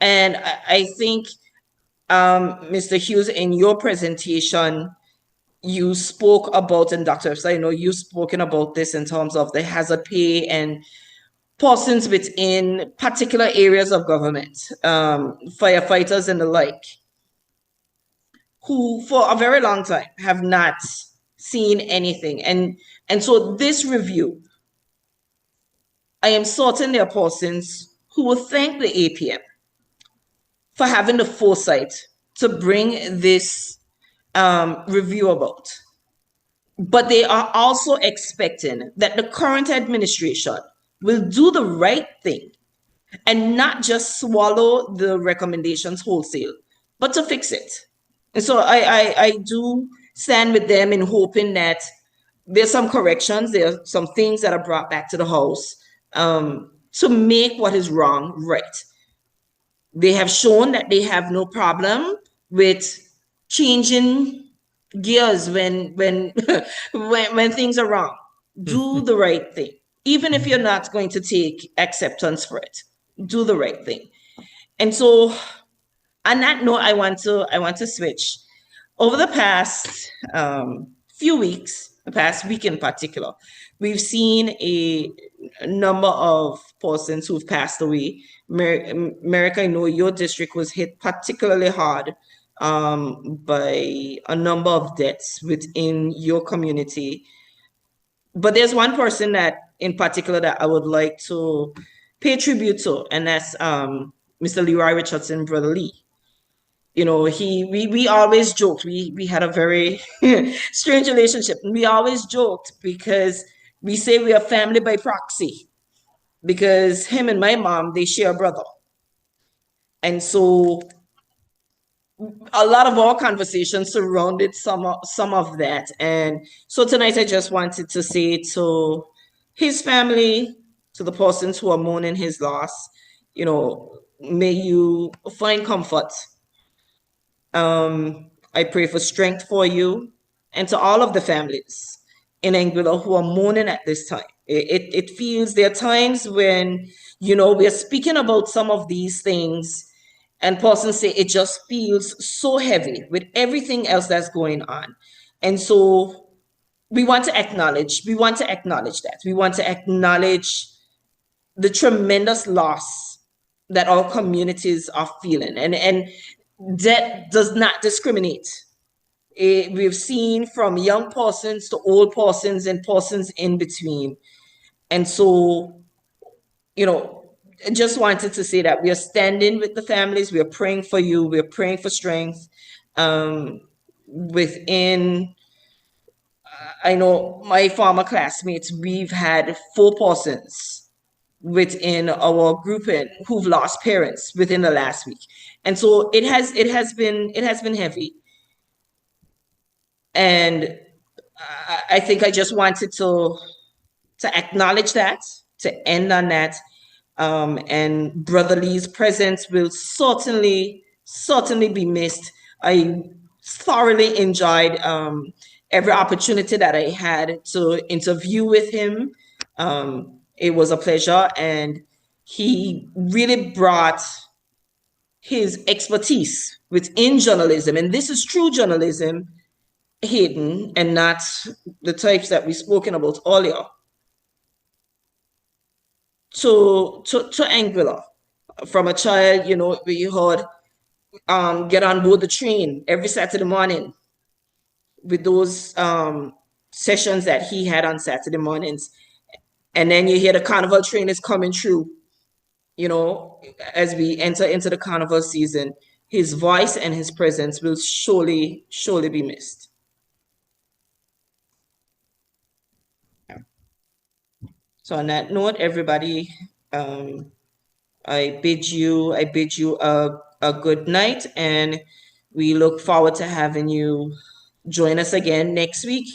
And I think, Mr. Hughes, in your presentation, you spoke about, and Dr. Epstein, I know you've spoken about this in terms of the hazard pay and persons within particular areas of government, firefighters and the like, who for a very long time have not seen anything. And so this review, I am certain there are persons who will thank the APM for having the foresight to bring this review about. But they are also expecting that the current administration will do the right thing and not just swallow the recommendations wholesale, but to fix it. And so I do stand with them in hoping that there's some corrections, there are some things that are brought back to the House to make what is wrong right. They have shown that they have no problem with changing gears when things are wrong. Do the right thing. Even if you're not going to take acceptance for it, do the right thing. And so on that note, I want to switch. Over the past few weeks, the past week in particular, we've seen a number of persons who've passed away. Merrick, I know your district was hit particularly hard by a number of deaths within your community. But there's one person that in particular that I would like to pay tribute to, and that's Mr. Leroy Richardson, Brother Lee. You know, we always joked, we had a very strange relationship. And we always joked because we say we are family by proxy, because him and my mom, they share a brother. And so a lot of our conversations surrounded some of that. And so tonight I just wanted to say to his family, to the persons who are mourning his loss, you know, may you find comfort. I pray for strength for you and to all of the families in Anguilla who are mourning at this time. It feels there are times when, you know, we are speaking about some of these things and persons say it just feels so heavy with everything else that's going on. And so we want to acknowledge that. We want to acknowledge the tremendous loss that our communities are feeling. And death does not discriminate. We've seen from young persons to old persons and persons in between. And so, you know, I just wanted to say that we are standing with the families. We are praying for you. We are praying for strength. Within, I know my former classmates, we've had 4 persons within our grouping who've lost parents within the last week. And so it has been heavy. And I think I just wanted to acknowledge that, to end on that. And Brother Lee's presence will certainly be missed. I thoroughly enjoyed every opportunity that I had to interview with him. It was a pleasure, and he really brought his expertise within journalism, and this is true journalism, Hayden, and not the types that we've spoken about earlier, to Anguilla. From a child, you know, we heard get on board the train every Saturday morning with those sessions that he had on Saturday mornings. And then you hear the carnival train is coming through, you know, as we enter into the carnival season. His voice and his presence will surely be missed. So on that note, everybody, I bid you a good night, and we look forward to having you join us again next week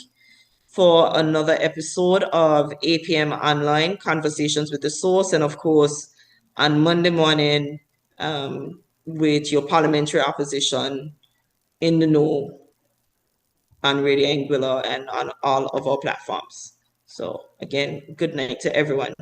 for another episode of APM Online Conversations with the Source, and of course on Monday morning with your parliamentary opposition in the know on Radio Anguilla and on all of our platforms. So again, good night to everyone.